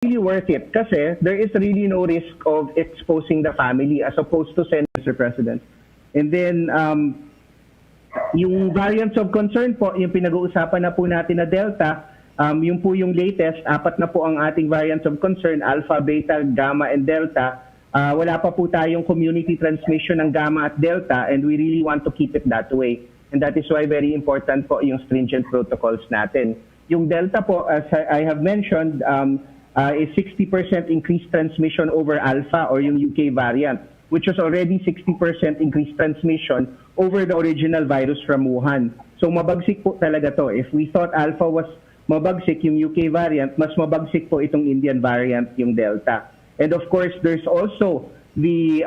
really worth it kasi there is really no risk of exposing the family as opposed to send Mr. President. And then, yung variants of concern po, yung pinag-uusapan na po natin na Delta, yung po yung latest, 4 na po ang ating variants of concern, Alpha, Beta, Gamma, and Delta. Wala pa po tayong community transmission ng Gamma at Delta, and we really want to keep it that way. And that is why very important po yung stringent protocols natin. Yung Delta po, as I have mentioned, is 60% increased transmission over Alpha or yung UK variant, which was already 60% increased transmission over the original virus from Wuhan. So mabagsik po talaga to. If we thought Alpha was mabagsik yung UK variant, mas mabagsik po itong Indian variant, yung Delta. And of course, there's also the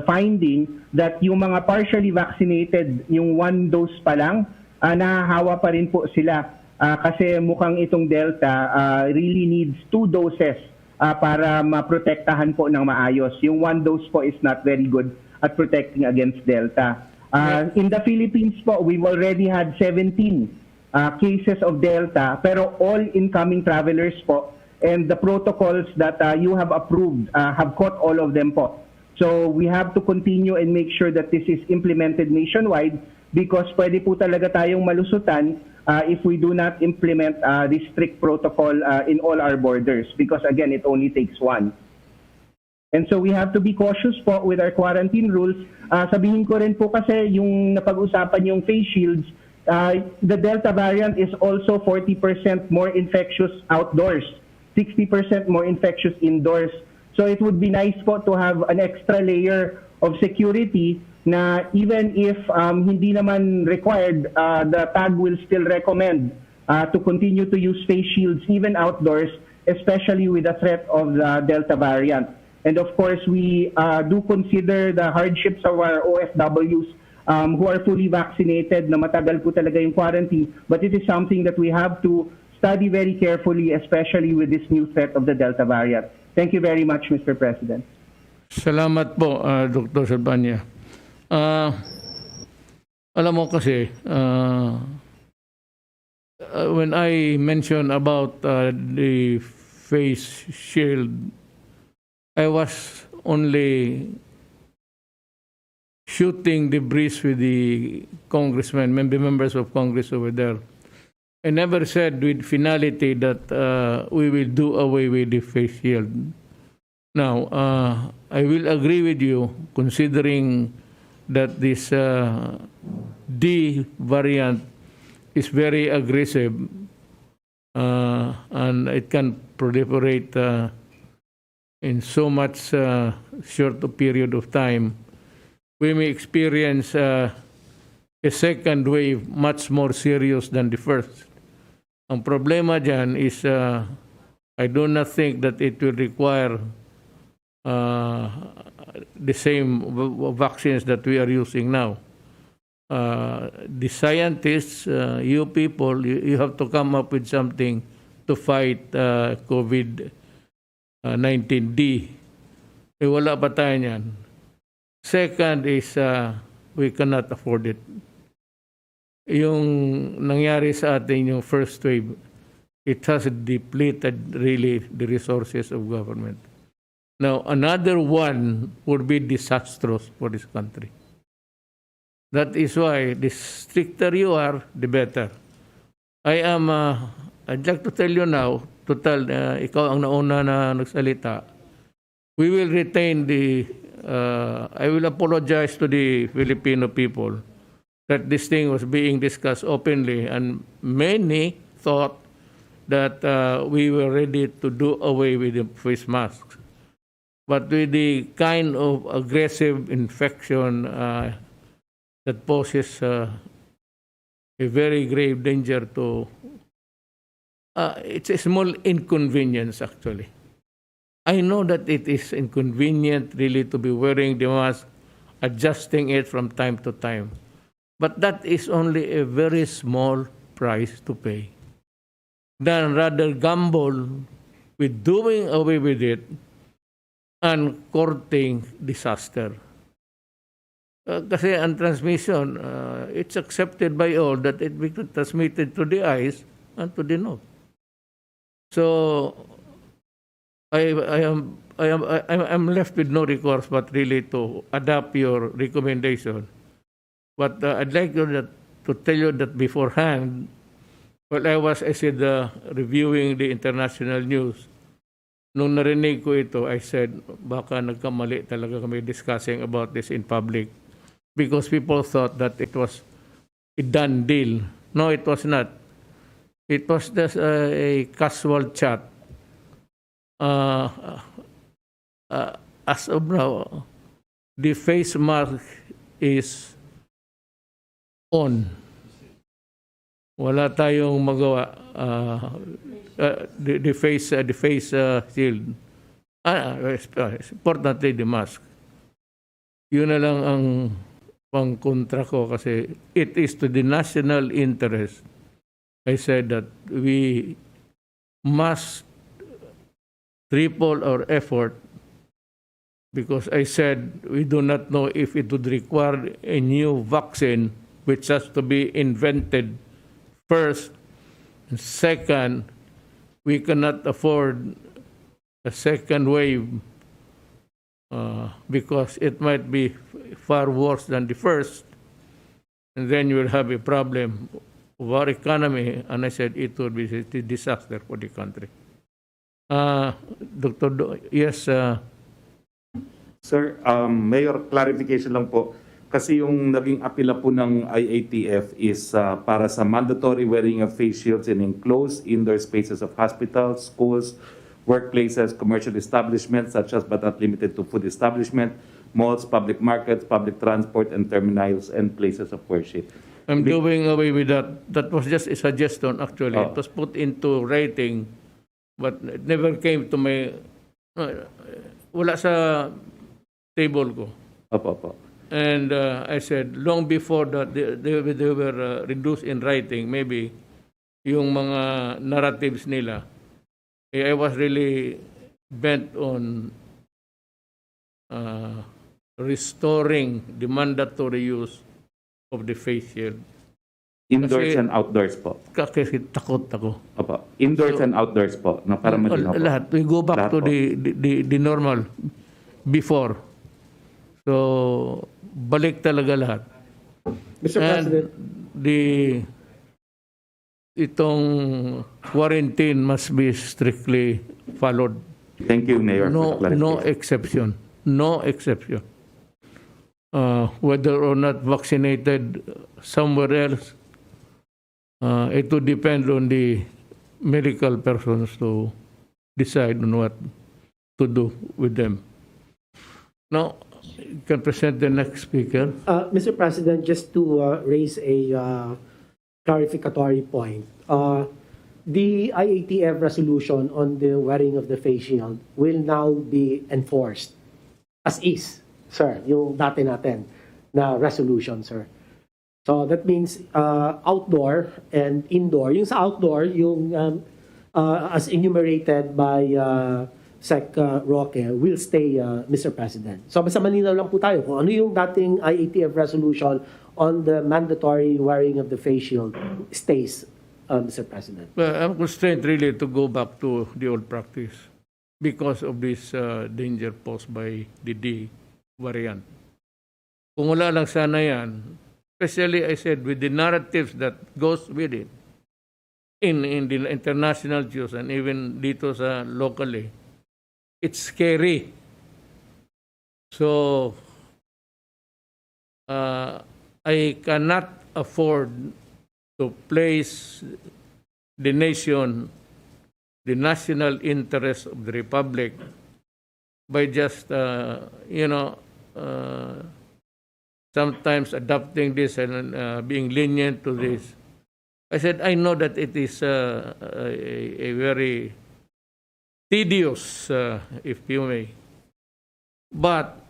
finding that yung mga partially vaccinated, yung 1 dose pa lang, nahahawa pa rin po sila. Kasi mukhang itong Delta really needs 2 doses para maprotektahan po ng maayos. Yung 1 dose po is not very good at protecting against Delta. In the Philippines po, we've already had 17 cases of Delta, pero all incoming travelers po, and the protocols that you have approved have caught all of them po. So we have to continue and make sure that this is implemented nationwide because pwede po talaga tayong malusutan if we do not implement this strict protocol in all our borders because again, it only takes 1. And so we have to be cautious po with our quarantine rules. Sabihin ko rin po kasi yung napag-usapan yung face shields, the Delta variant is also 40% more infectious outdoors, 60% more infectious indoors. So it would be nice po to have an extra layer of security na even if hindi naman required, the TAG will still recommend to continue to use face shields even outdoors, especially with the threat of the Delta variant. And of course, we do consider the hardships of our OFWs who are fully vaccinated na matagal po talaga yung quarantine, but it is something that we have to study very carefully, especially with this new threat of the Delta variant. Thank you very much, Mr. President. Salamat po, Dr. Salbanya. Alam mo kasi, when I mentioned about the face shield, I was only shooting the breeze with the congressmen, members of Congress over there. I never said with finality that we will do away with the face shield. Now, I will agree with you, considering that this D variant is very aggressive and it can proliferate in so much short period of time. We may experience a second wave much more serious than the first. Ang problema dyan is I do not think that it will require the same vaccines that we are using now. The scientists, you people, you have to come up with something to fight COVID-19D. Wala pa tayo niyan. Second is we cannot afford it. Yung nangyari sa atin yung first wave, it has depleted really the resources of government. Now, another one would be disastrous for this country. That is why the stricter you are, the better. I'd like to tell you now, total, ikaw ang nauna na nagsalita, we will retain I will apologize to the Filipino people that this thing was being discussed openly, and many thought that we were ready to do away with the face masks. But with the kind of aggressive infection that poses a very grave danger to, it's a small inconvenience actually. I know that it is inconvenient really to be wearing the mask, adjusting it from time to time. But that is only a very small price to pay. Than rather gamble with doing away with it and courting disaster. Kasi ang transmission, it's accepted by all that it will be transmitted to the eyes and to the nose. So I'm left with no recourse but really to adopt your recommendation. But I'd like to tell you that beforehand, while I said, reviewing the international news, nung narinig ko ito, I said, baka nagkamali talaga kami discussing about this in public. Because people thought that it was a done deal. No, it was not. It was just a casual chat. As of now, the face mask is on. Wala tayong magawa. The face shield. Importantly, the mask. Yun na lang ang pangkontra ko kasi it is to the national interest. I said that we must triple our effort because I said we do not know if it would require a new vaccine which has to be invented first. And second, we cannot afford a second wave because it might be far worse than the first. And then you will have a problem of our economy. And I said it would be a disaster for the country. Yes. Sir, Mayor, clarification lang po. Kasi yung naging apela po ng IATF is para sa mandatory wearing of face shields in enclosed indoor spaces of hospitals, schools, workplaces, commercial establishments such as but not limited to food establishment, malls, public markets, public transport, and terminals and places of worship. I'm doing away with that. That was just a suggestion, actually. It was put into writing, but it never came to my... wala sa table ko. Opo. And I said, long before that, they were reduced in writing, maybe yung mga narratives nila. I was really bent on restoring the mandatory use of the face shield. Indoors and outdoors po. Kasi takot ako. Opo. Indoors and outdoors po. No, para malinaw po. Lahat. We go back Lahat to po. the normal before. So, balik talaga lahat. Mr. President. Itong quarantine must be strictly followed. Thank you, Mayor. No exception. No exception. Whether or not vaccinated somewhere else, it would depend on the medical persons to decide on what to do with them. Now, you can present the next speaker. Mr. President, just to raise a clarificatory point. The IATF resolution on the wearing of the face shield will now be enforced as is, sir, yung dati natin na resolution, sir. So that means outdoor and indoor. Yung sa outdoor, yung as enumerated by Sec. Roque will stay, Mr. President. So basta malinaw lang po tayo kung ano yung dating IATF resolution on the mandatory wearing of the face shield stays, Mr. President. Well, I'm constrained really to go back to the old practice because of this danger posed by the D variant. Kung wala lang sana yan, especially I said with the narratives that goes with it in the international news and even dito sa locally, it's scary. So, I cannot afford to place the nation, the national interest of the republic by just, sometimes adopting this and being lenient to this. I said, I know that it is a very tedious, if you may, but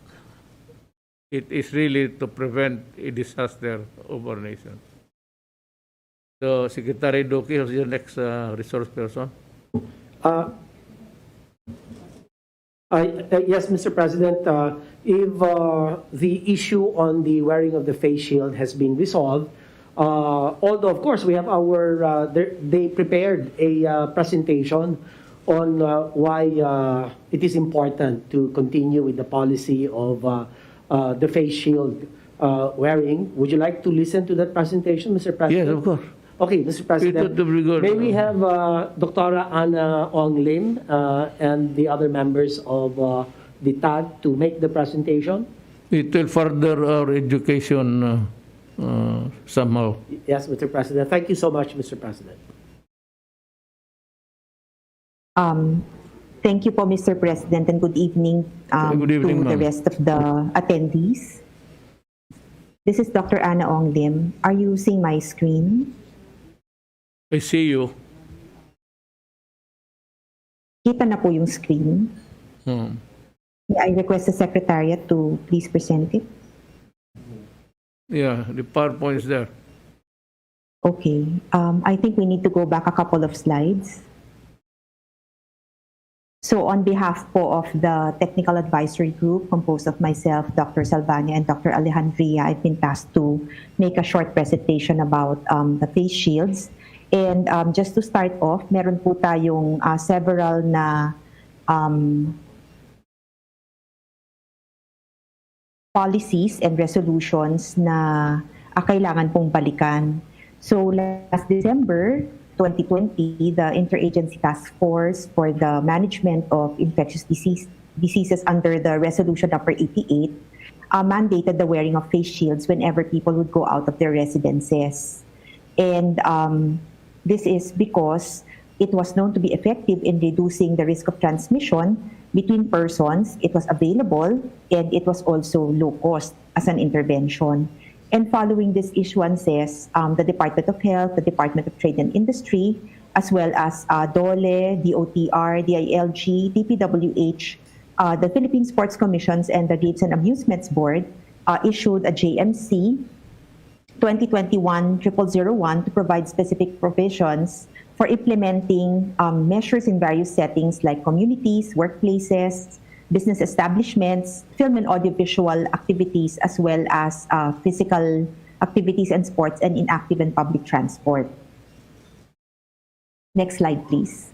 it is really to prevent a disaster of our nation. So, Secretary Duque, who's your next resource person? Yes, Mr. President, if the issue on the wearing of the face shield has been resolved, Although, of course, we have they prepared a presentation on why it is important to continue with the policy of the face shield wearing. Would you like to listen to that presentation, Mr. President? Yes, of course. Okay, Mr. President, It would be good. may we have Dr. Ana Ong Lim and the other members of the TAG to make the presentation? It will further our education somehow. Yes, Mr. President. Thank you so much, Mr. President. Thank you po, Mr. President, and good evening, Good evening, to the ma'am. rest of the attendees. This is Dr. Ana Ong Lim. Are you seeing my screen? I see you. Kita na po yung screen. Hmm. May I request the Secretariat to please present it? Yeah, the PowerPoint is there. Okay. I think we need to go back a couple of slides. So on behalf po of the Technical Advisory Group composed of myself, Dr. Salvania, and Dr. Alejandria, I've been tasked to make a short presentation about the face shields. And just to start off, meron po tayong several na policies and resolutions na kailangan pong balikan. So last December 2020, the Interagency Task Force for the Management of Infectious Diseases under the Resolution number 88 mandated the wearing of face shields whenever people would go out of their residences. And this is because it was known to be effective in reducing the risk of transmission between persons. It was available, and it was also low cost as an intervention. And following these issuances, the Department of Health, the Department of Trade and Industry, as well as DOLE, DOTR, DILG, DPWH, the Philippine Sports Commissions, and the Games and Amusements Board issued a JMC 2021-0001 to provide specific provisions for implementing measures in various settings like communities, workplaces, business establishments, film and audiovisual activities, as well as physical activities and sports, and in active and public transport. Next slide, please.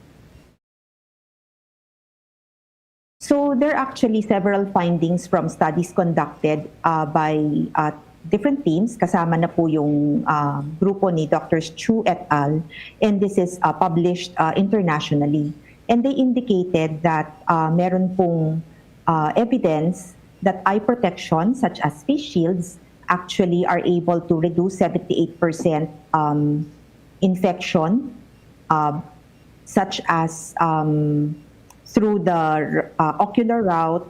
So there are actually several findings from studies conducted by different teams. Kasama na po yung grupo ni Drs. Chu et al. And this is published internationally. And they indicated that meron pong evidence that eye protection, such as face shields, actually are able to reduce 78% infection, such as through the ocular route,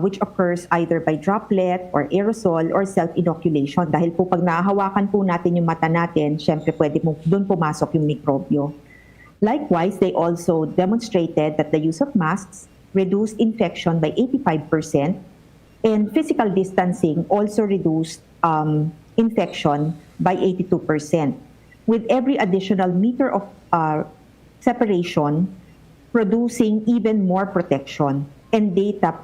which occurs either by droplet or aerosol or self-inoculation. Dahil po pag nahahawakan po natin yung mata natin, syempre pwede mo doon pumasok yung mikrobyo. Likewise, they also demonstrated that the use of masks reduced infection by 85%, and physical distancing also reduced infection by 82%. With every additional meter of separation, producing even more protection. And data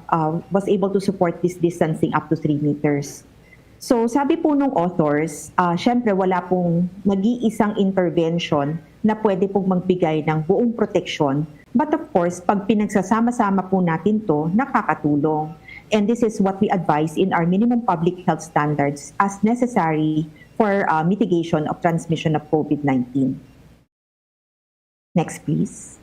was able to support this distancing up to 3 meters. So sabi po nung authors, syempre wala pong nag-iisang intervention na pwede pong magbigay ng buong proteksyon. But of course, pag pinagsasama-sama po natin to, nakakatulong. And this is what we advise in our minimum public health standards as necessary for mitigation of transmission of COVID-19. Next, please.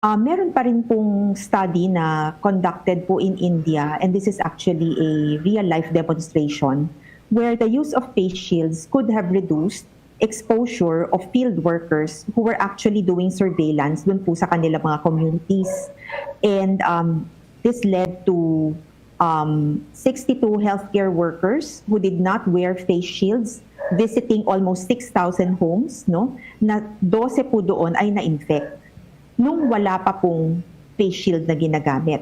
Meron pa rin pong study na conducted po in India, and this is actually a real-life demonstration where the use of face shields could have reduced exposure of field workers who were actually doing surveillance dun po sa kanilang mga communities. And this led to 62 healthcare workers who did not wear face shields visiting almost 6,000 homes, no? Na 12 po doon ay na-infect nung wala pa pong face shield na ginagamit.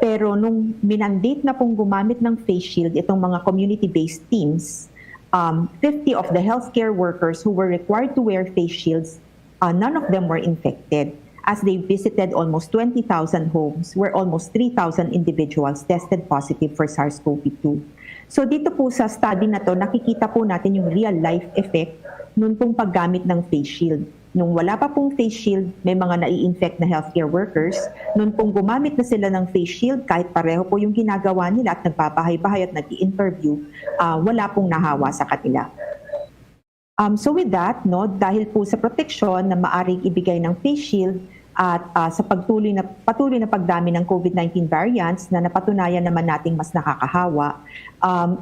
Pero nung minandate na pong gumamit ng face shield itong mga community-based teams, 50 of the healthcare workers who were required to wear face shields, none of them were infected. as they visited almost 20,000 homes where almost 3,000 individuals tested positive for SARS-CoV-2. So dito po sa study na to, nakikita po natin yung real life effect nun pong paggamit ng face shield. Nung wala pa pong face shield, may mga nai-infect na healthcare workers. Nung pong gumamit na sila ng face shield, kahit pareho po yung ginagawa nila at nagpapahay-bahay at nag-i-interview, wala pong nahawa sa kanila. So with that, no, dahil po sa protection na maaring ibigay ng face shield at sa patuloy na pagdami ng COVID-19 variants na napatunayan naman nating mas nakakahawa,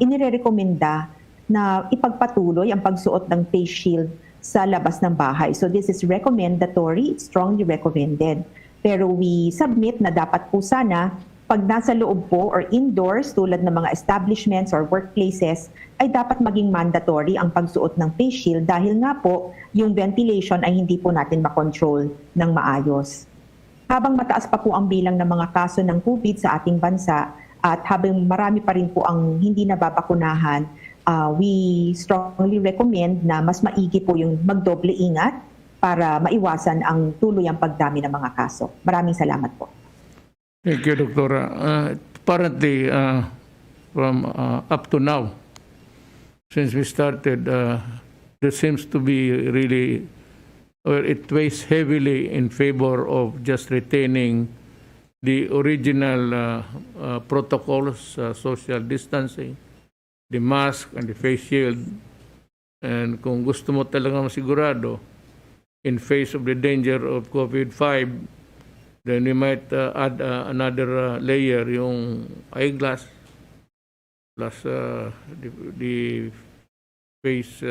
inirekomenda na ipagpatuloy ang pagsuot ng face shield sa labas ng bahay. So this is recommendatory, it's strongly recommended. Pero we submit na dapat po sana pag nasa loob po or indoors tulad ng mga establishments or workplaces ay dapat maging mandatory ang pagsuot ng face shield dahil nga po yung ventilation ay hindi po natin makontrol ng maayos. Habang mataas pa po ang bilang ng mga kaso ng COVID sa ating bansa at habang marami pa rin po ang hindi nababakunahan, we strongly recommend na mas maigi po yung magdoble ingat para maiwasan ang tuluyang pagdami ng mga kaso. Maraming salamat po. Thank you, Doctora. Apparently, from up to now, since we started, there seems to be really, or it weighs heavily in favor of just retaining the original protocols, social distancing, the mask and the face shield. And kung gusto mo talaga masigurado, in face of the danger of COVID-5, then we might add another layer, yung eyeglass, plus the face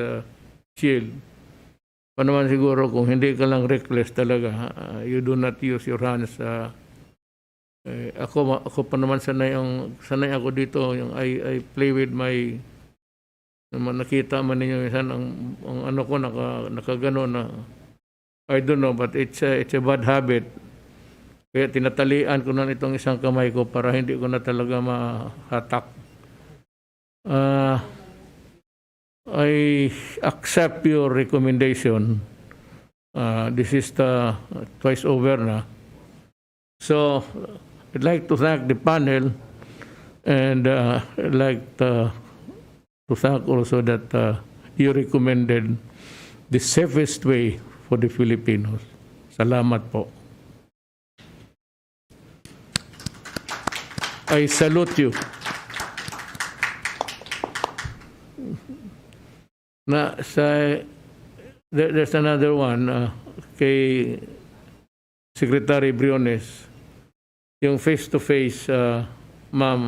shield. Pa naman siguro kung hindi ka lang reckless talaga, you do not use your hands. Ako pa naman sanay ako dito, yung I play with my, nakita man ninyo minsan ang ano ko nakagano na, I don't know, but it's a bad habit. Kaya tinatalian ko na itong isang kamay ko para hindi ko na talaga mahatak. I accept your recommendation. This is the twice over na. So, I'd like to thank the panel and I'd like to thank also that you recommended the safest way for the Filipinos. Salamat po. I salute you. There's another one kay Secretary Briones. Yung face-to-face, ma'am,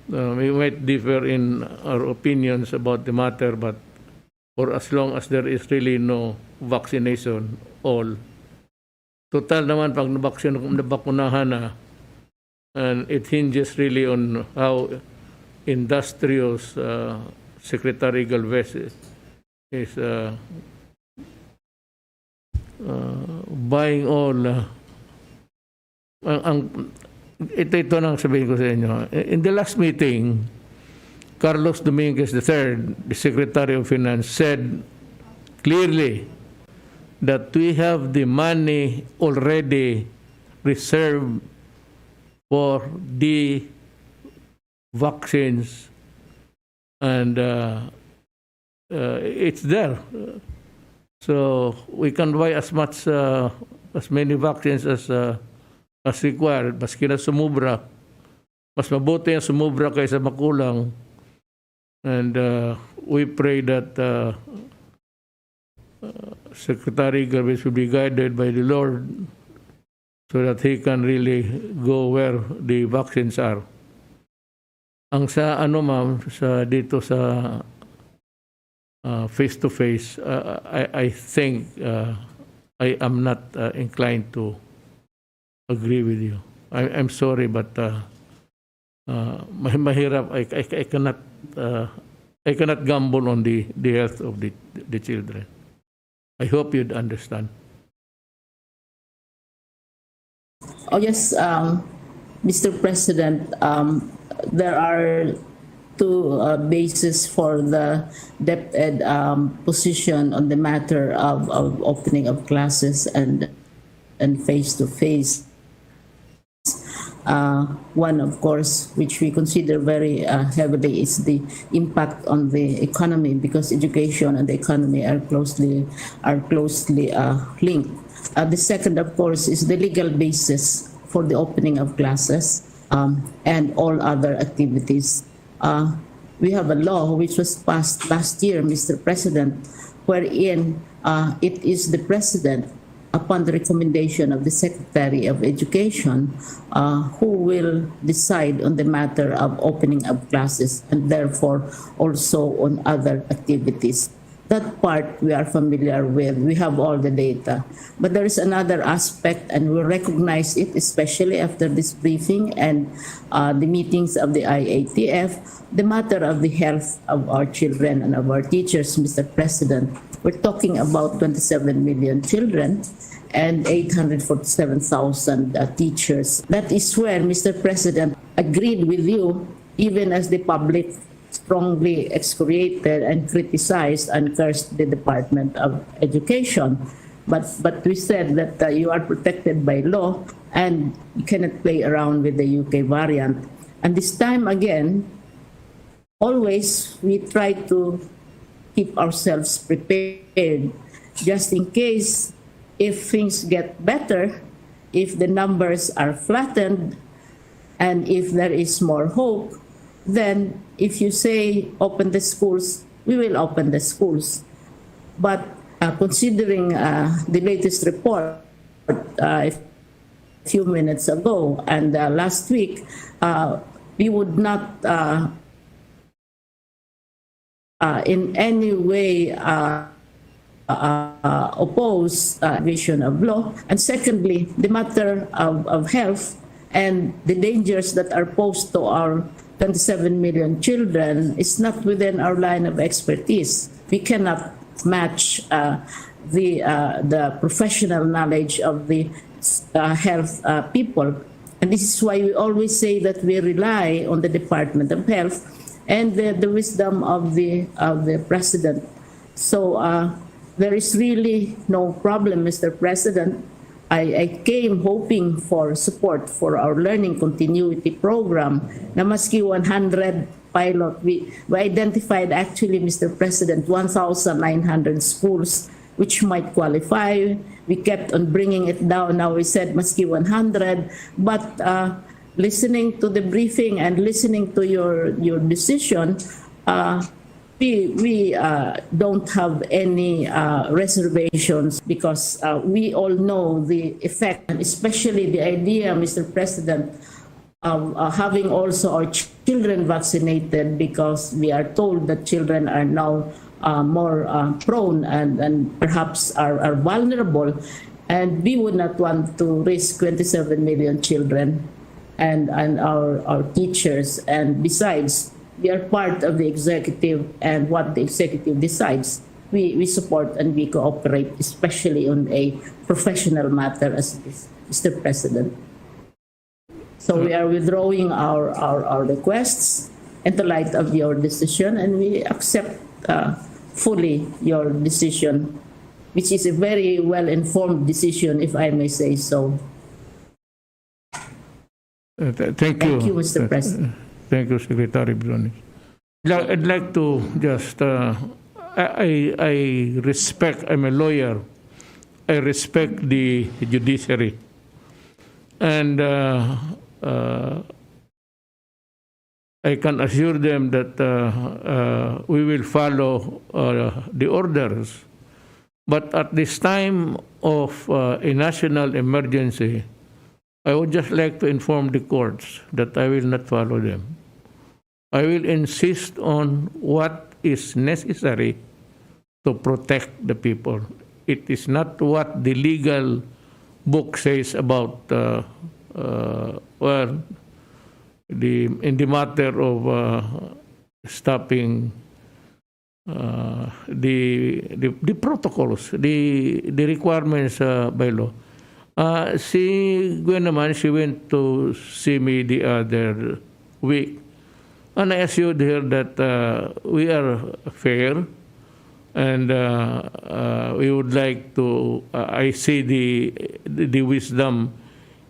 we might differ in our opinions about the matter, but for as long as there is really no vaccination, all. Total naman, pag nabakunahan na, and it hinges really on how industrious Secretary Galvez is buying all. Ito nang sabihin ko sa inyo. In the last meeting, Carlos Dominguez III, the Secretary of Finance, said clearly that we have the money already reserved for the vaccines, and it's there. So we can buy as many vaccines as required. Maski na sumubra, mas mabuti ang sumubra kaysa makulang. And we pray that Secretary Galvez will be guided by the Lord, so that he can really go where the vaccines are. Ang sa ma'am, dito sa face-to-face, I think I am not inclined to agree with you. I'm sorry, but mahirap. I cannot gamble on the health of the children. I hope you'd understand. Oh, yes, Mr. President, there are two bases for the DepEd position on the matter of opening of classes, and and face-to-face. One, of course, which we consider very heavily is the impact on the economy, because education and the economy are closely linked. The second, of course, is the legal basis for the opening of classes and all other activities. We have a law which was passed last year, Mr. President, wherein it is the President, upon the recommendation of the Secretary of Education, who will decide on the matter of opening up classes and therefore also on other activities. That part we are familiar with. We have all the data. But there is another aspect, and we recognize it, especially after this briefing and the meetings of the IATF, the matter of the health of our children and of our teachers, Mr. President. We're talking about 27 million children and 847,000 teachers. That is where, Mr. President, agreed with you, even as the public strongly excoriated and criticized and cursed the Department of Education. But we said that you are protected by law and you cannot play around with the UK variant. And this time again, always we try to keep ourselves prepared just in case, if things get better, if the numbers are flattened, and if there is more hope, then if you say open the schools, we will open the schools. But considering the latest report a few minutes ago and last week, we would not in any way oppose vision of law. And secondly, the matter of health and the dangers that are posed to our 27 million children is not within our line of expertise. We cannot match the professional knowledge of the health people. And this is why we always say that we rely on the Department of Health and the wisdom of the President. So there is really no problem, Mr. President. I came hoping for support for our learning continuity program na maski 100 pilot. We identified actually, Mr. President, 1,900 schools which might qualify. We kept on bringing it down. Now we said maski 100. But listening to the briefing and listening to your decision, we don't have any reservations, because we all know the effect, and especially the idea, Mr. President, of having also our children vaccinated, because we are told that children are now more prone and perhaps are vulnerable, and we would not want to risk 27 million children and our teachers. And besides, we are part of the executive, and what the executive decides, we support and we cooperate, especially on a professional matter as this, Mr. President. So we are withdrawing our requests in the light of your decision, and we accept fully your decision, which is a very well-informed decision, if I may say so. Thank you, Mr. President. Thank you, Secretary Bruni. I'd like to just, I respect, I'm a lawyer, I respect the judiciary. And I can assure them that we will follow the orders. But at this time of a national emergency, I would just like to inform the courts that I will not follow them. I will insist on what is necessary to protect the people. It is not what the legal book says about, well, in the matter of stopping the protocols, the requirements by law. Si Gwen naman, she went to see me the other week, and I assured her that we are fair, And we would like to, I see the wisdom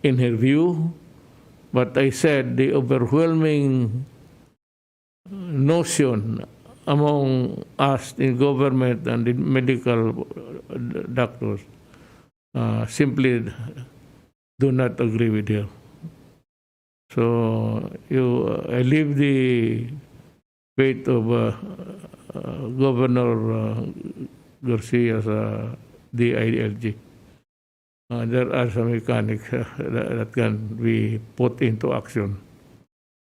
in her view, but I said the overwhelming notion among us in government and the medical doctors simply do not agree with her. So I leave the fate of Governor Garcia's DILG. There are some mechanics that can be put into action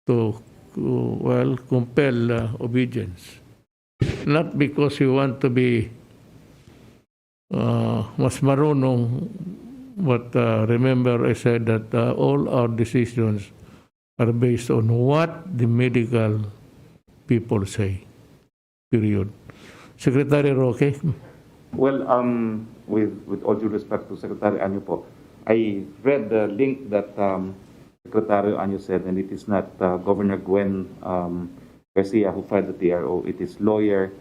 to compel obedience. Not because we want to be mas marunong, but remember I said that all our decisions are based on what the medical people say. Period. Secretary Roque? Well, with all due respect to Secretary Anyo po, I read the link that Secretary Anyo said, and it is not Governor Gwen Garcia who filed the TRO. It is lawyer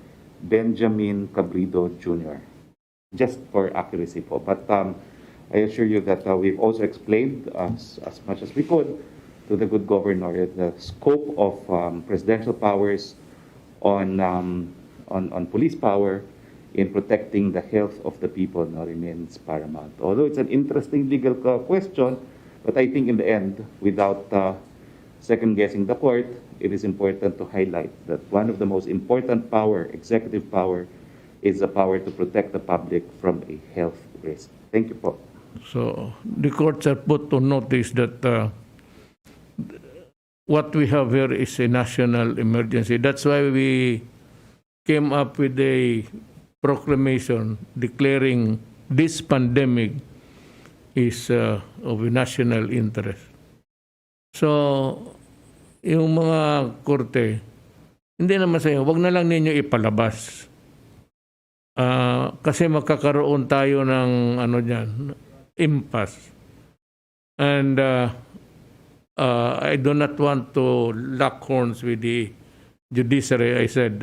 Benjamin Cabrido Jr. Just for accuracy po. But I assure you that we've also explained as much as we could to the good governor the scope of presidential powers on police power in protecting the health of the people remains paramount. Although it's an interesting legal question, but I think in the end, without second-guessing the court, it is important to highlight that one of the most important power, executive power, is the power to protect the public from a health risk. Thank you po. So the courts are put to notice that what we have here is a national emergency. That's why we came up with a proclamation declaring this pandemic is of a national interest. So, yung mga korte, hindi naman sa'yo, wag na lang ninyo ipalabas. Kasi magkakaroon tayo ng impasse. And I do not want to lock horns with the judiciary. I said,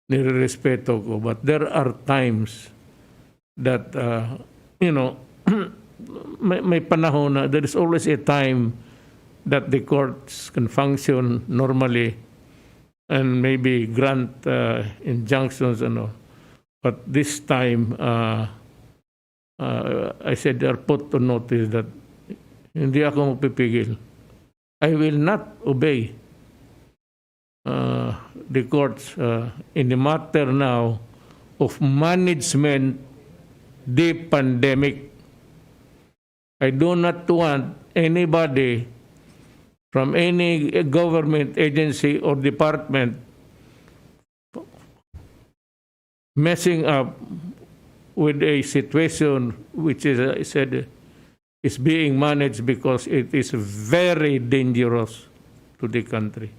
nirerespeto ko. But there are times that, may panahon na there is always a time that the courts can function normally and maybe grant injunctions and all. But this time, I said they are put to notice that hindi ako magpipigil. I will not obey the courts in the matter now of management the pandemic. I do not want anybody from any government agency or department messing up with a situation which is, I said, is being managed because it is very dangerous to the country.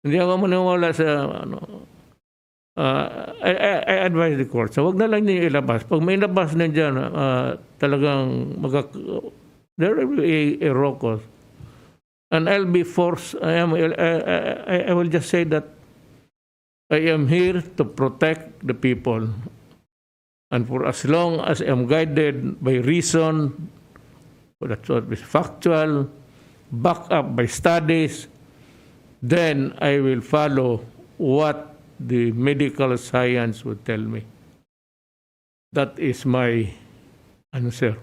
Hindi ako maniwala sa I advise the court. So wag na lang niyo ilabas. Pag may ilabas na dyan, talagang there will be a raucous. And I'll be forced, I will just say that I am here to protect the people. And for as long as I am guided by reason, that's what is factual, backed up by studies, then I will follow what the medical science would tell me. That is my answer.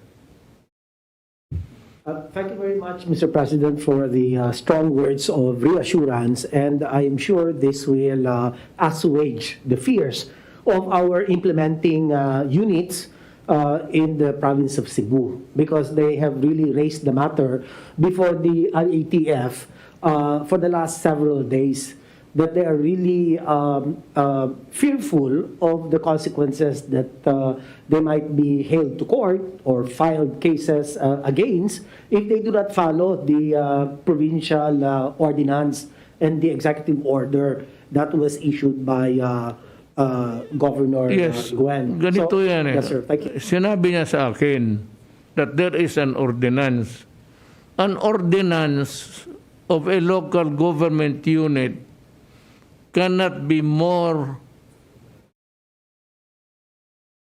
Thank you very much, Mr. President, for the strong words of reassurance, and I am sure this will assuage the fears of our implementing units in the province of Cebu, because they have really raised the matter before the IATF for the last several days, that they are really fearful of the consequences that they might be hailed to court or filed cases against if they do not follow the provincial ordinance and the executive order that was issued by Governor Gwen. Ganito yan eh. Yes, sir. Thank you. Sinabi niya sa akin that there is an ordinance. An ordinance of a local government unit cannot be more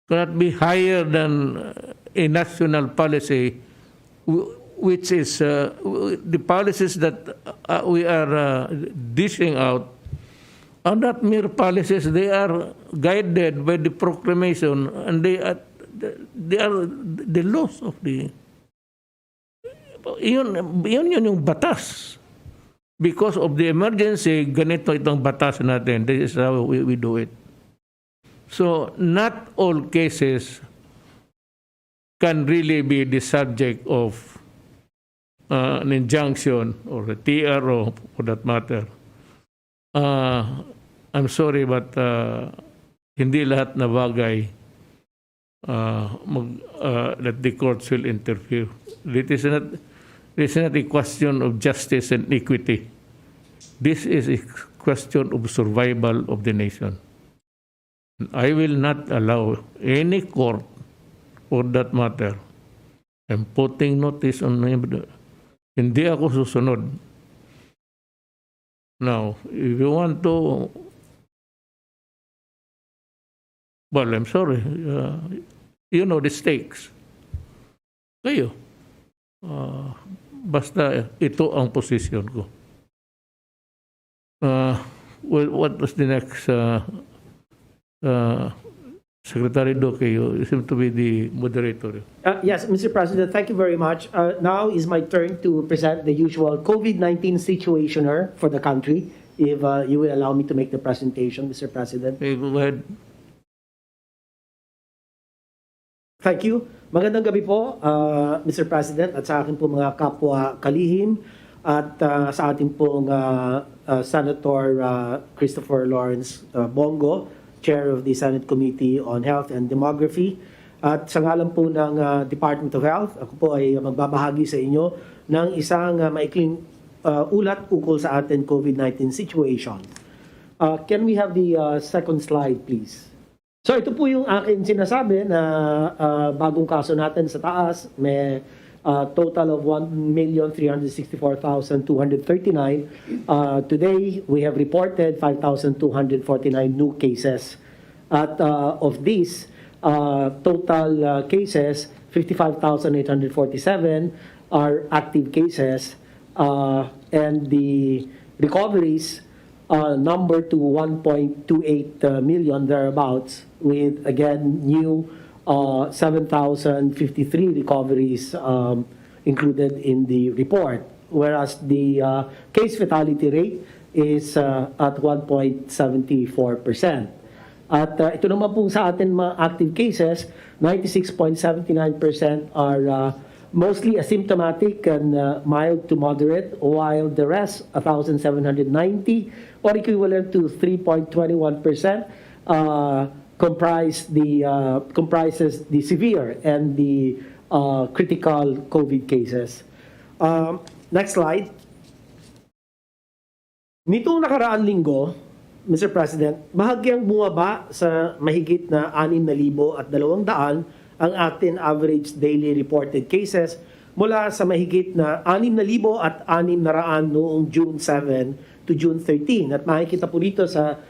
cannot be higher than a national policy, which is the policies that we are dishing out are not mere policies. They are guided by the proclamation, and they are the laws of the. Yun yung batas. Because of the emergency, ganito itong batas natin. This is how we do it. So, not all cases can really be the subject of an injunction or a TRO for that matter. I'm sorry, but hindi lahat na bagay that the courts will interfere. It is not a question of justice and equity. This is a question of survival of the nation. I will not allow any court, for that matter, I'm putting notice on hindi ako susunod. Now, if you want to, well, I'm sorry, you know the stakes. Kayo. Basta ito ang position ko. Well, what was the next? Secretary Duque, you seem to be the moderator. Yes, Mr. President, thank you very much. Now is my turn to present the usual COVID-19 situationer for the country. If you will allow me to make the presentation, Mr. President. Okay, go ahead. Thank you. Magandang gabi po, Mr. President, at sa akin po mga kapwa kalihim at sa ating pong Senator Christopher Lawrence Bongo, Chair of the Senate Committee on Health and Demography. At sa ngalan po ng Department of Health, ako po ay magbabahagi sa inyo ng isang maikling ulat ukol sa ating COVID-19 situation. Can we have the second slide, please? So ito po yung akin sinasabi na bagong kaso natin sa taas. May total of 1,364,239. Today, we have reported 5,249 new cases. At of these, total cases, 55,847 are active cases. And the recoveries number to 1.28 million thereabouts, with again new 7,053 recoveries included in the report, whereas the case fatality rate is at 1.74%. At ito naman po sa atin mga active cases, 96.79% are mostly asymptomatic and mild to moderate, while the rest, 1,790, or equivalent to 3.21%, comprises the severe and the critical COVID cases. Next slide. Nitong nakaraang linggo, Mr. President, bahagyang bumaba sa mahigit na 6,200 ang ating average daily reported cases mula sa mahigit na 6,600 noong June 7 to June 13. At makikita po rito sa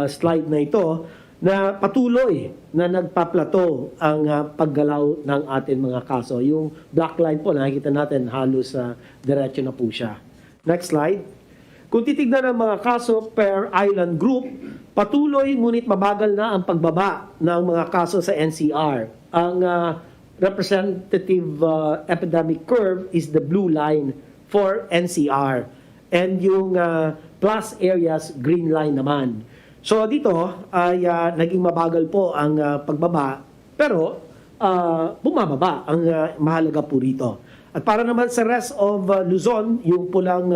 slide na ito na patuloy na nagpa-plateau ang paggalaw ng ating mga kaso. Yung black line po, nakikita natin halos diretso na po siya. Next slide. Kung titignan ang mga kaso per island group, patuloy ngunit mabagal na ang pagbaba ng mga kaso sa NCR. Ang representative epidemic curve is the blue line for NCR. And yung plus areas, green line naman. So dito ay naging mabagal po ang pagbaba, pero bumababa ang mahalaga po rito. At para naman sa rest of Luzon, yung pulang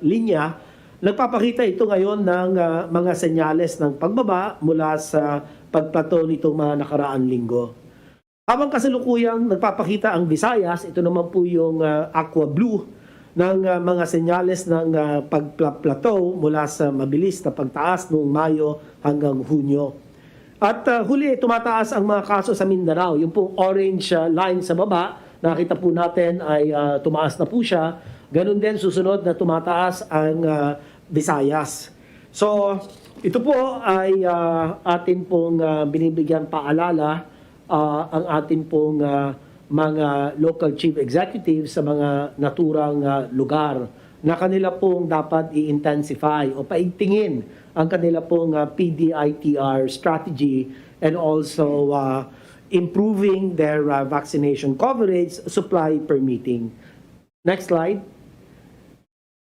linya, nagpapakita ito ngayon ng mga senyales ng pagbaba mula sa pagplateau nitong mga nakaraang linggo. Habang kasalukuyang nagpapakita ang Visayas, ito naman po yung aqua blue ng mga senyales ng pagplateau mula sa mabilis na pagtaas noong Mayo hanggang Hunyo. At huli, tumataas ang mga kaso sa Mindanao. Yung pong orange line sa baba, nakita po natin ay tumaas na po siya. Ganun din susunod na tumataas ang Visayas. So, ito po ay atin pong binibigyan paalala ang atin pong mga local chief executives sa mga naturang lugar na kanila pong dapat i-intensify o paigtingin ang kanila pong PDITR strategy and also improving their vaccination coverage, supply permitting. Next slide.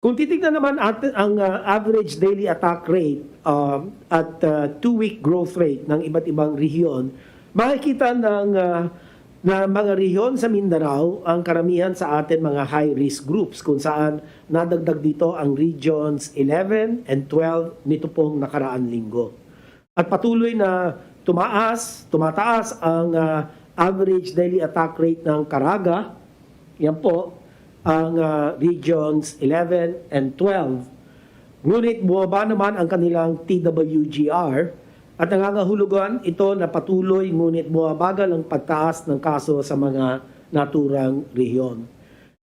Kung titignan naman atin ang average daily attack rate at 2-week growth rate ng iba't ibang rehiyon, makikita na mga rehiyon sa Mindanao ang karamihan sa atin mga high-risk groups kung saan nadagdag dito ang regions 11 and 12 nito pong nakaraang linggo. At patuloy na tumataas ang average daily attack rate ng Caraga. Yan po ang regions 11 and 12. Ngunit bumaba naman ang kanilang TWGR at nangangahulugan ito na patuloy ngunit bumabagal ang pagtaas ng kaso sa mga naturang rehiyon.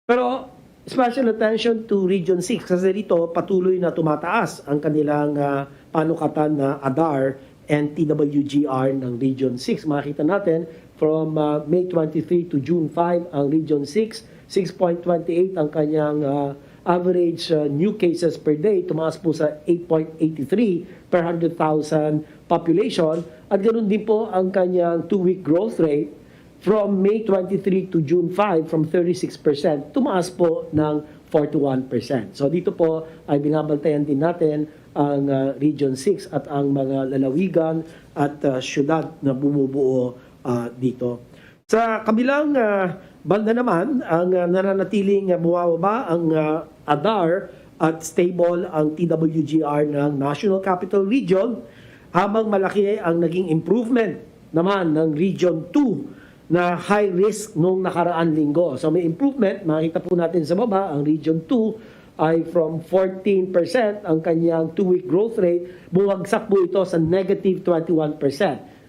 Pero special attention to Region 6 kasi dito patuloy na tumataas ang kanilang panukatan na ADAR and TWGR ng Region 6. Makikita natin from May 23 to June 5 ang Region 6, 6.28 ang kanyang average new cases per day, tumaas po sa 8.83 per 100,000 population at ganoon din po ang kanyang 2-week growth rate from May 23 to June 5 from 36%, tumaas po ng 41%. So dito po ay binabantayan din natin ang Region 6 at ang mga lalawigan at syudad na bumubuo dito. Sa kabilang banda naman, ang nananatiling bumababa ang ADAR at stable ang TWGR ng National Capital Region, habang malaki ang naging improvement naman ng Region 2 na high risk nung nakaraan linggo. So may improvement, makita po natin sa baba, ang Region 2 ay from 14% ang kanyang 2-week growth rate, bumagsak po ito sa negative 21%,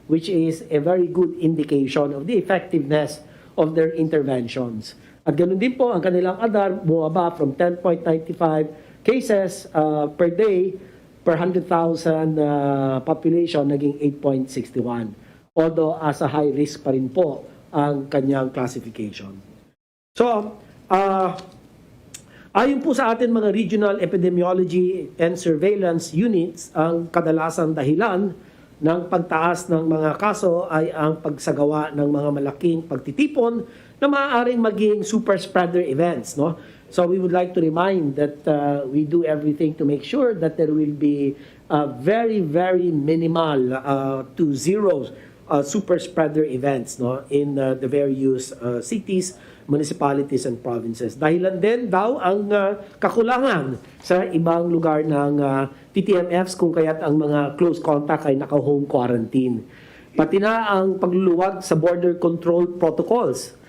which is a very good indication of the effectiveness of their interventions. At ganoon din po, ang kanilang ADAR bumaba from 10.95 cases per day per 100,000 population, naging 8.61. Although as a high risk pa rin po ang kanyang classification. So, ayon po sa atin mga regional epidemiology and surveillance units, ang kadalasang dahilan ng pagtaas ng mga kaso ay ang pagsagawa ng mga malaking pagtitipon na maaaring maging super spreader events, no? So we would like to remind that we do everything to make sure that there will be very, very minimal to zero super spreader events, no, in the various cities, municipalities, and provinces. Dahilan din daw ang kakulangan sa ibang lugar ng TTMFs kung kaya't ang mga close contact ay naka-home quarantine. Pati na ang pagluluwag sa border control protocols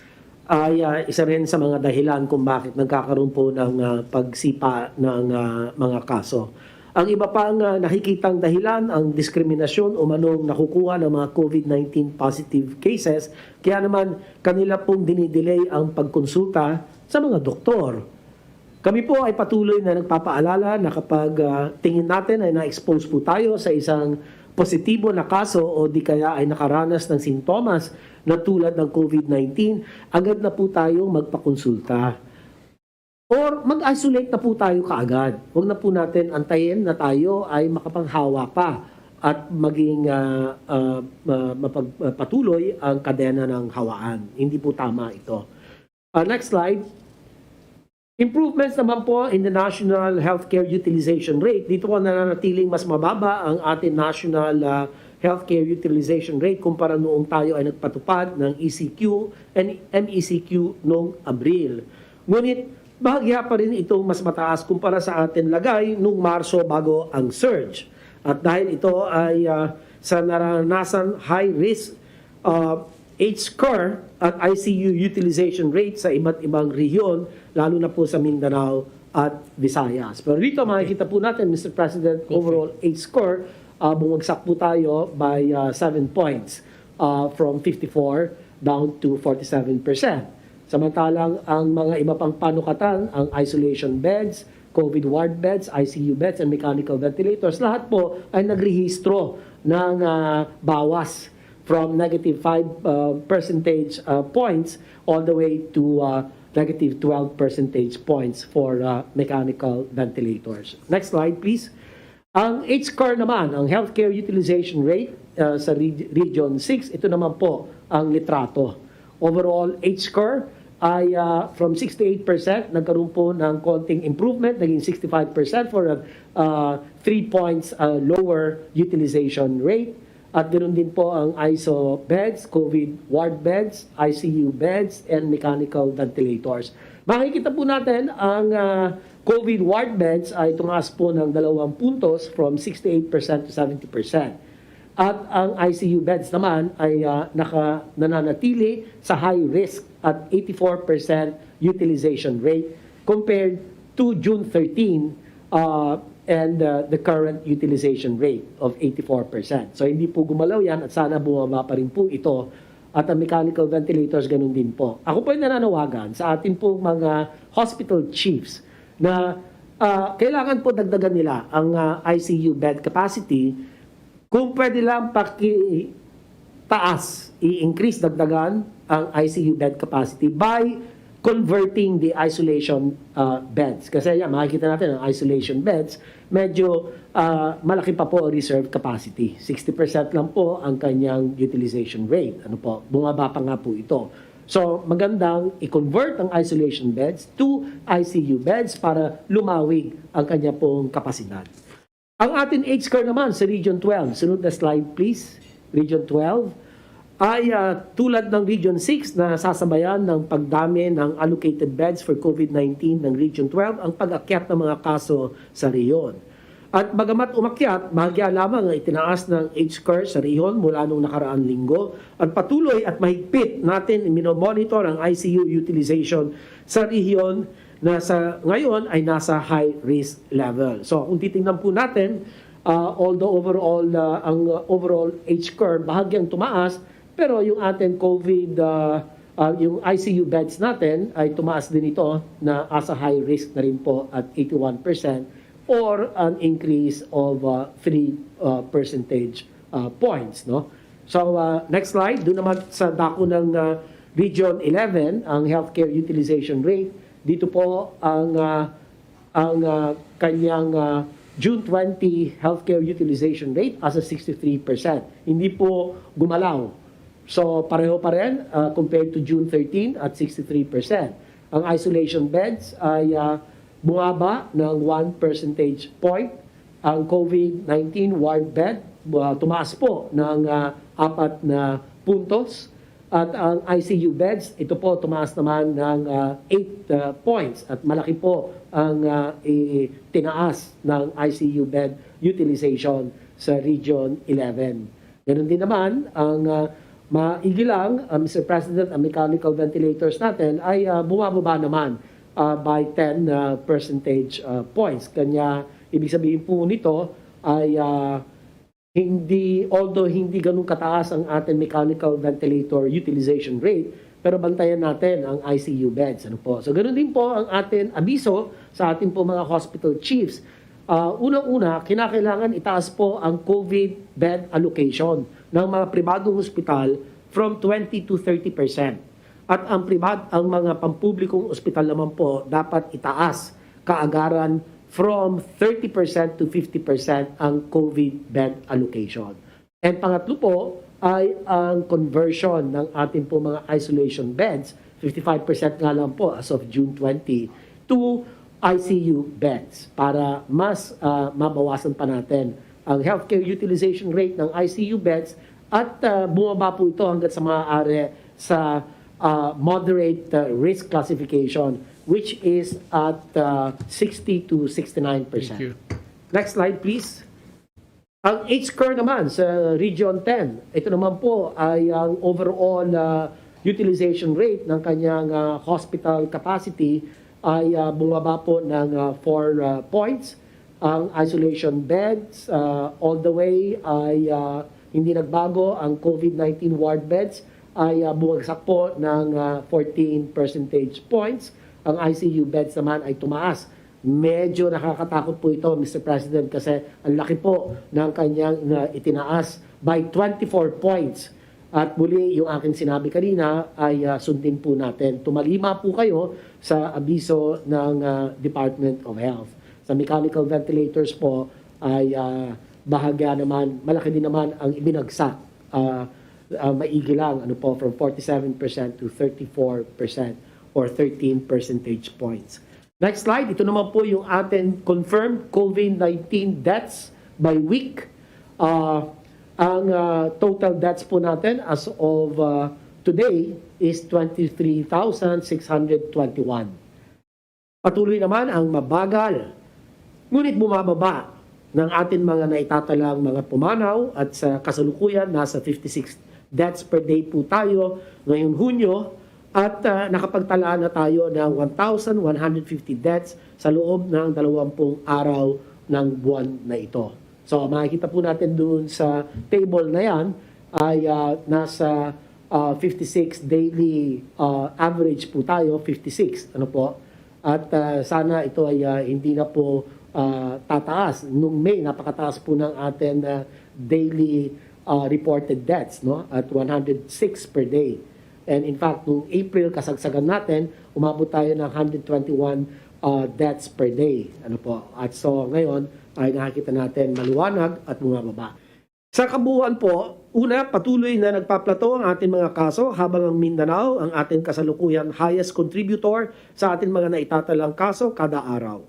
ay isa rin sa mga dahilan kung bakit nagkakaroon po ng pagsipa ng mga kaso. Ang iba pang nakikitang dahilan, ang diskriminasyon o manong nakukuha ng mga COVID-19 positive cases, kaya naman kanila pong dinidelay ang pagkonsulta sa mga doktor. Kami po ay patuloy na nagpapaalala na kapag tingin natin ay na-expose po tayo sa isang positibo na kaso o di kaya ay nakaranas ng sintomas na tulad ng COVID-19, agad na po tayong magpakonsulta. Or mag-isolate na po tayo kaagad. Huwag na po natin antayin na tayo ay makapanghawa pa at maging mapagpatuloy ang kadena ng hawaan. Hindi po tama ito. Next slide. Improvements naman po in the national healthcare utilization rate. Dito po nananatiling mas mababa ang ating national healthcare utilization rate kumpara noong tayo ay nagpatupad ng ECQ and MECQ noong Abril. Ngunit bahagya pa rin itong mas mataas kumpara sa atin lagay noong Marso bago ang surge. At dahil ito ay sa naranasan high risk H-score at ICU utilization rate sa iba't ibang rehiyon, lalo na po sa Mindanao at Visayas. Pero dito makikita po natin, Mr. President, overall H-score, bumagsak po tayo by 7 points from 54 down to 47%. Samantalang ang mga iba pang panukatan, ang isolation beds, COVID ward beds, ICU beds, and mechanical ventilators, lahat po ay nagrehistro ng bawas from negative 5 percentage points all the way to negative 12 percentage points for mechanical ventilators. Next slide, please. Ang H-score naman, ang healthcare utilization rate sa Region 6, ito naman po ang litrato. Overall H-score ay from 68%, nagkaroon po ng konting improvement, naging 65% for a 3 points lower utilization rate. At ganoon din po ang ISO beds, COVID ward beds, ICU beds, and mechanical ventilators. Makikita po natin ang COVID ward beds ay tumaas po ng 2 puntos from 68% to 70%. At ang ICU beds naman ay nananatili sa high risk at 84% utilization rate compared to June 13 and the current utilization rate of 84%. So hindi po gumalaw yan at sana bumaba pa rin po ito. At ang mechanical ventilators, ganun din po. Ako po ay nananawagan sa atin po mga hospital chiefs na kailangan po dagdagan nila ang ICU bed capacity. Kung pwede lang taas, i-increase dagdagan ang ICU bed capacity by converting the isolation beds. Kasi yan, makikita natin ang isolation beds, medyo malaki pa po ang reserve capacity. 60% lang po ang kanyang utilization rate. Ano po, bumaba pa nga po ito. So, magandang i-convert ang isolation beds to ICU beds para lumawig ang kanya pong kapasidad. Ang ating H-score naman sa Region 12, sunod na slide please, Region 12, ay tulad ng Region 6 na sasabayan ng pagdami ng allocated beds for COVID-19 ng Region 12 ang pag-akyat ng mga kaso sa riyon. At bagamat umakyat, bahagya lamang ang itinaas ng H-score sa riyon mula nung nakaraang linggo at patuloy at mahigpit natin minomonitor ang ICU utilization sa riyon na ngayon ay nasa high risk level. So kung titingnan po natin, although overall ang overall H-curve bahagyang tumaas, pero yung ating COVID, yung ICU beds natin ay tumaas din ito na asa high risk na rin po at 81% or an increase of 3 percentage points. No? So next slide, doon naman sa dako ng Region 11, ang healthcare utilization rate. Dito po ang kanyang June 20 healthcare utilization rate as a 63%. Hindi po gumalaw. So pareho pa rin compared to June 13 at 63%. Ang isolation beds ay bumaba ng 1 percentage point. Ang COVID-19 ward bed tumaas po ng 4 na puntos. At ang ICU beds, ito po tumaas naman ng 8 points. At malaki po ang tinaas ng ICU bed utilization sa Region 11. Ganun din naman, ang maigilang, Mr. President, ang mechanical ventilators natin ay bumababa naman by 10 percentage points. Kanya, ibig sabihin po nito ay although hindi ganun kataas ang ating mechanical ventilator utilization rate, pero bantayan natin ang ICU beds. Ano po? So ganun din po ang ating abiso sa ating po mga hospital chiefs. Unang-una, kinakailangan itaas po ang COVID bed allocation ng mga pribadong hospital from 20 to 30%. At ang mga pampublikong ospital naman po dapat itaas kaagaran from 30% to 50% ang COVID bed allocation. And pangatlo po ay ang conversion ng ating po mga isolation beds, 55% nga lang po as of June 20, to ICU beds para mas mabawasan pa natin ang healthcare utilization rate ng ICU beds at bumaba po ito hanggang sa maaari sa moderate risk classification, which is at 60 to 69%. Thank you. Next slide, please. Ang H-score naman sa Region 10, ito naman po ay ang overall utilization rate ng kanyang hospital capacity ay bumaba po ng 4 points. Ang isolation beds all the way ay hindi nagbago. Ang COVID-19 ward beds ay bumagsak po ng 14 percentage points. Ang ICU beds naman ay tumaas. Medyo nakakatakot po ito, Mr. President, kasi ang laki po ng kanyang itinaas by 24 points At muli, yung aking sinabi kanina ay sundin po natin. Tumalima po kayo sa abiso ng Department of Health. Sa mechanical ventilators po ay bahagya naman, malaki din naman ang ibinagsak. Maigi lang, from 47% to 34% or 13 percentage points. Next slide, ito naman po yung ating confirmed COVID-19 deaths by week. Ang total deaths po natin as of today is 23,621. Patuloy naman ang mabagal, ngunit bumababa ng ating mga naitatalang mga pumanaw at sa kasalukuyan nasa 56 deaths per day po tayo ngayong Hunyo at nakapagtala na tayo ng 1,150 deaths sa loob ng 20 araw ng buwan na ito. So makikita po natin doon sa table na yan ay nasa 56 daily average po tayo, 56. At sana ito ay hindi na po tataas. Nung May, napakataas po ng ating daily reported deaths, at 106 per day. And in fact, nung April, kasagsagan natin, umabot tayo ng 121 deaths per day. At so ngayon, ay nakikita natin maliwanag at bumababa. Sa kabuuan po, una, patuloy na nagpaplato ang ating mga kaso habang ang Mindanao ang ating kasalukuyang highest contributor sa ating mga naitatalang kaso kada araw.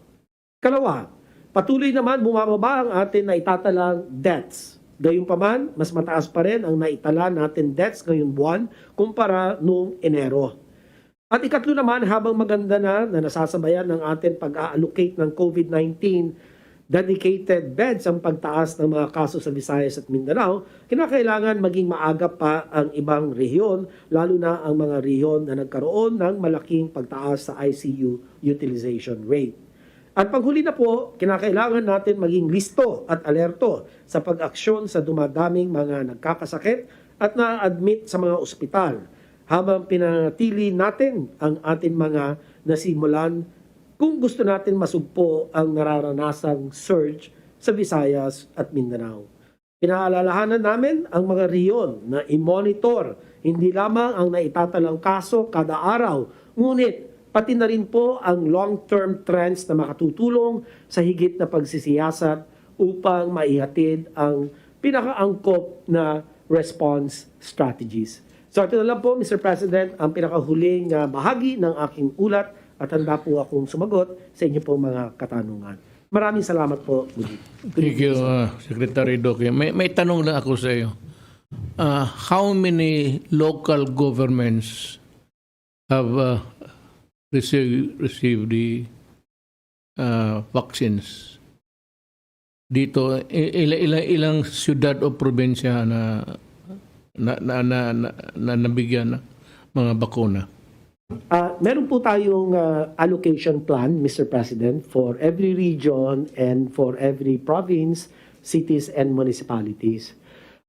Kalawa, patuloy naman bumababa ang ating naitatalang deaths. Gayunpaman, mas mataas pa rin ang naitala natin deaths ngayong buwan kumpara noong Enero. At ikatlo naman, habang maganda na nasasabayan ng ating pag-allocate ng COVID-19 dedicated beds ang pagtaas ng mga kaso sa Visayas at Mindanao, kinakailangan maging maaga pa ang ibang rehiyon, lalo na ang mga rehiyon na nagkaroon ng malaking pagtaas sa ICU utilization rate. At panghuli na po, kinakailangan natin maging listo at alerto sa pag-aksyon sa dumadaming mga nagkakasakit at na-admit sa mga ospital habang pinanatili natin ang ating mga nasimulan kung gusto natin masugpo ang nararanasang surge sa Visayas at Mindanao. Pinaalalahanan namin ang mga riyon na i-monitor hindi lamang ang naitatalang kaso kada araw, ngunit pati na rin po ang long-term trends na makatutulong sa higit na pagsisiyasat upang maihatid ang pinakaangkop na response strategies. So ito na lang po, Mr. President, ang pinakahuling bahagi ng aking ulat at handa po akong sumagot sa inyo pong mga katanungan. Maraming salamat po. Thank you, Secretary Doke. May tanong lang ako sa iyo. How many local governments have received the vaccines? Dito, ilang siyudad o probinsya na nabigyan ng mga bakuna? Meron po tayong allocation plan, Mr. President, for every region and for every province, cities, and municipalities.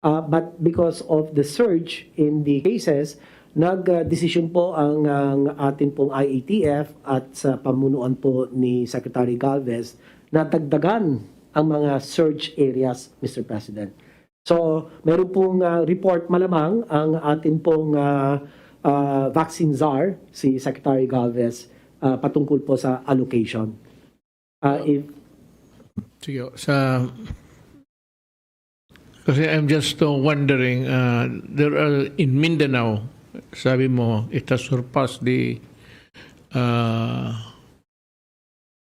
But because of the surge in the cases, nag-decision po ang atin pong IATF at sa pamunuan po ni Secretary Galvez na dagdagan ang mga surge areas, Mr. President. So, meron pong report malamang ang atin pong vaccine czar, si Secretary Galvez, patungkol po sa allocation. Sige, kasi I'm just wondering, there are in Mindanao, sabi mo, it has surpassed the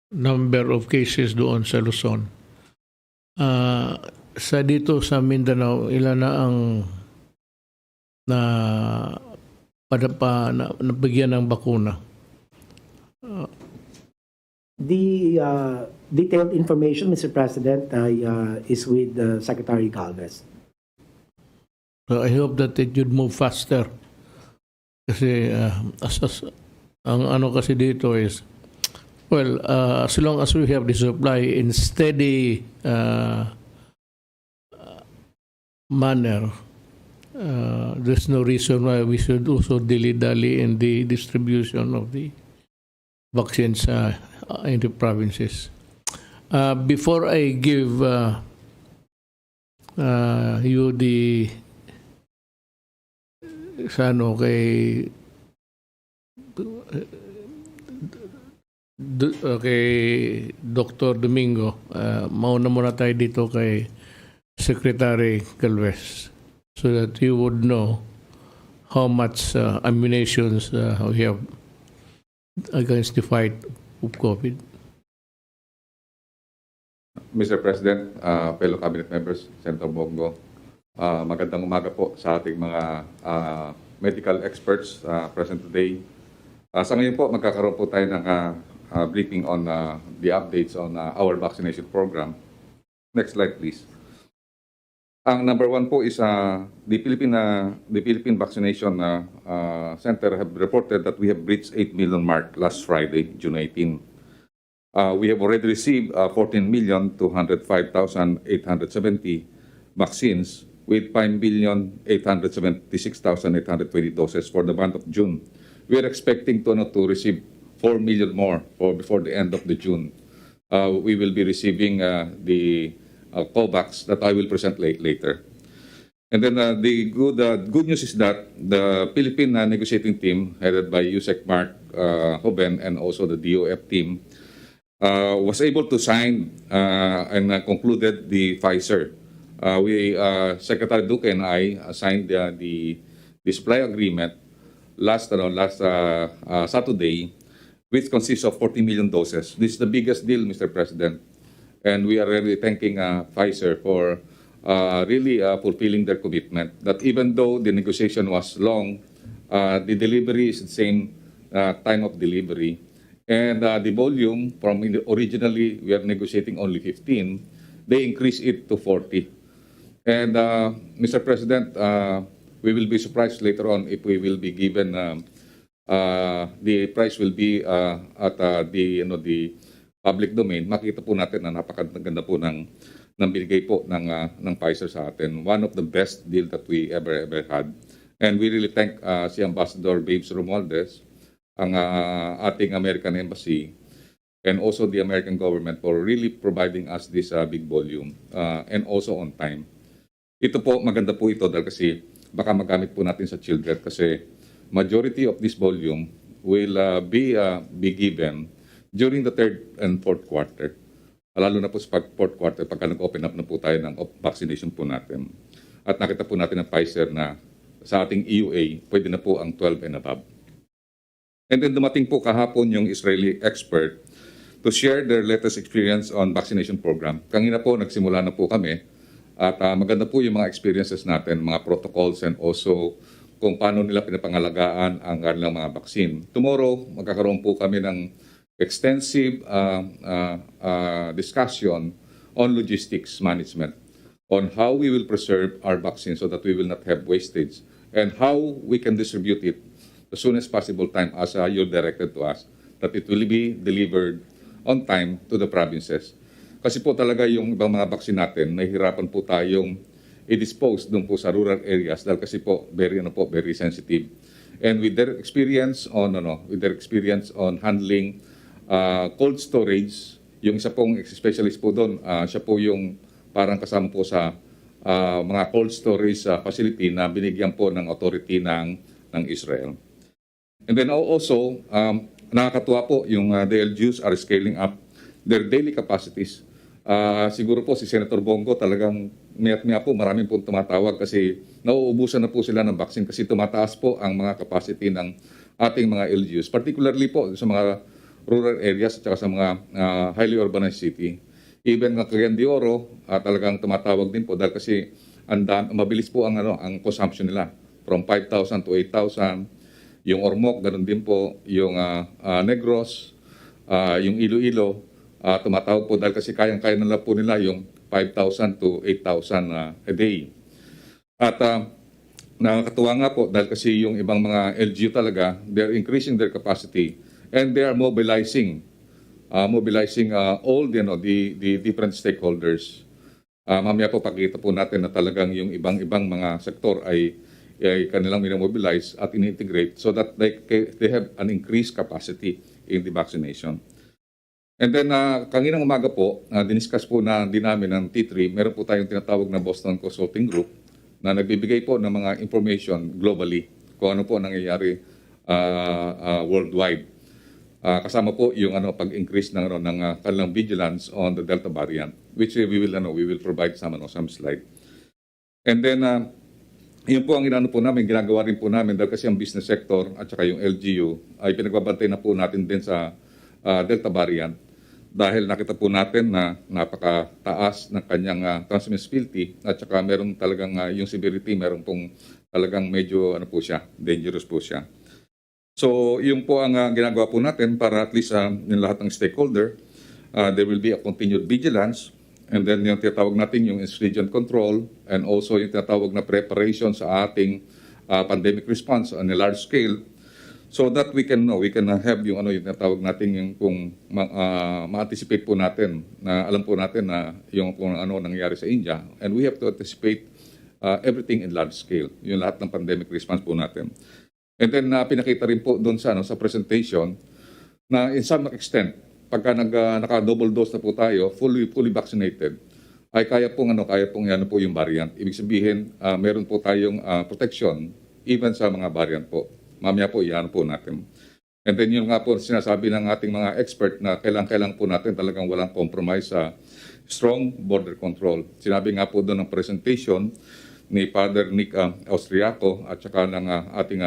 number of cases doon sa Luzon. Sa dito sa Mindanao, ilan na ang nabigyan ng bakuna? The detailed information, Mr. President, is with Secretary Galvez. So I hope that it would move faster. Kasi ang ano kasi dito is, well, as long as we have the supply in steady manner, there's no reason why we should also dilly-dally in the distribution of the vaccines in the provinces. Before I give you the sa ano kay kay Dr. Domingo, mauna muna tayo dito kay Secretary Calves so that you would know how much ammunitions we have against the fight of COVID. Mr. President, fellow cabinet members, Senator Bongo, magandang umaga po sa ating mga medical experts present today. Sa ngayon po, magkakaroon po tayo ng briefing on the updates on our vaccination program. Next slide, please. Ang number one po is the Philippine Vaccination Center have reported that we have reached 8 million mark last Friday, June 18. We have already received 14,205,870 vaccines with 5,876,820 doses for the month of June. We are expecting to receive 4 million more before the end of the June. We will be receiving the COVAX that I will present later. And then the good news is that the Philippine negotiating team headed by USEC Mark Hoben and also the DOF team was able to sign and concluded the Pfizer. Secretary Duque and I signed the supply agreement last Saturday, which consists of 40 million doses. This is the biggest deal, Mr. President, and we are really thanking Pfizer for really fulfilling their commitment. That even though the negotiation was long, the delivery is the same time of delivery. And the volume from originally we are negotiating only 15, they increased it to 40. And Mr. President, we will be surprised later on if we will be given the price will be at the public domain. Makita po natin na napakaganda po ng binigay po ng Pfizer sa atin. One of the best deal that we ever had. And we really thank si Ambassador Babes Romualdez, ang ating American Embassy, and also the American government for really providing us this big volume and also on time. Ito po, maganda po ito dahil kasi baka magamit po natin sa children kasi majority of this volume will be given during the third and fourth quarter. Lalo na po sa fourth quarter pagka nag-open up na po tayo ng vaccination po natin. At nakita po natin ng Pfizer na sa ating EUA, pwede na po ang 12 and above. And then dumating po kahapon yung Israeli expert to share their latest experience on vaccination program. Kanina po, nagsimula na po kami at maganda po yung mga experiences natin, mga protocols and also kung paano nila pinapangalagaan ang kanilang mga vaccine. Tomorrow, magkakaroon po kami ng extensive discussion on logistics management, on how we will preserve our vaccine so that we will not have wastage, and how we can distribute it as soon as possible time as you directed to us, that it will be delivered on time to the provinces. Kasi po talaga yung ibang mga vaccine natin, nahihirapan po tayong i-dispose doon po sa rural areas dahil kasi po very sensitive. And with their experience on handling cold storage, yung isa pong specialist po doon, siya po yung parang kasama po sa mga cold storage facility na binigyan po ng authority ng Israel. And then also, nakakatuwa po yung the LGUs are scaling up their daily capacities. Siguro po si Senator Bongo talagang miya't-miya po, maraming po tumatawag kasi nauubusan na po sila ng vaccine kasi tumataas po ang mga capacity ng ating mga LGUs, particularly po sa mga rural areas at saka sa mga highly urbanized city. Even nga Cagayan de Oro, talagang tumatawag din po dahil kasi mabilis po ang consumption nila from 5,000 to 8,000. Yung Ormoc, ganun din po. Yung Negros, yung Iloilo, tumatawag po dahil kasi kayang-kaya nila po nila yung 5,000 to 8,000 a day. At nakakatuwa nga po dahil kasi yung ibang mga LGU talaga, they're increasing their capacity and they are mobilizing all the different stakeholders. Mamaya po pakita po natin na talagang yung ibang mga sektor ay kanilang minamobilize at in-integrate so that they have an increased capacity in the vaccination. And then, kaninang umaga po, diniscuss po din namin ng T3, meron po tayong tinatawag na Boston Consulting Group na nagbibigay po ng mga information globally kung ano po nangyayari worldwide. Kasama po yung pag-increase ng kanilang vigilance on the Delta variant, which we will provide some slide. And then yun po ang ginagawa rin po namin dahil kasi ang business sector at saka yung LGU ay pinagbabantay na po natin din sa Delta variant dahil nakita po natin na napakataas ng kanyang transmissibility at saka meron talagang yung severity, meron pong talagang medyo dangerous po siya. So, yun po ang ginagawa po natin para at least yung lahat ng stakeholder, there will be a continued vigilance, and then yung tinatawag natin yung stringent control, and also yung tinatawag na preparation sa ating pandemic response on a large scale, so that we can have yung yung tinatawag natin yung kung ma-anticipate po natin na alam po natin na yung kung ano nangyayari sa India, and we have to anticipate everything in large scale, yung lahat ng pandemic response po natin. And then pinakita rin po doon sa presentation na in some extent pagka naka-double dose na po tayo, fully vaccinated, ay kaya pong yan po yung variant. Ibig sabihin, meron po tayong protection even sa mga variant po. Mamaya po, iyan po natin. And then yung nga po sinasabi ng ating mga expert na kailangan po natin talagang walang compromise sa strong border control. Sinabi nga po doon ng presentation ni Father Nick Austriaco at saka ng ating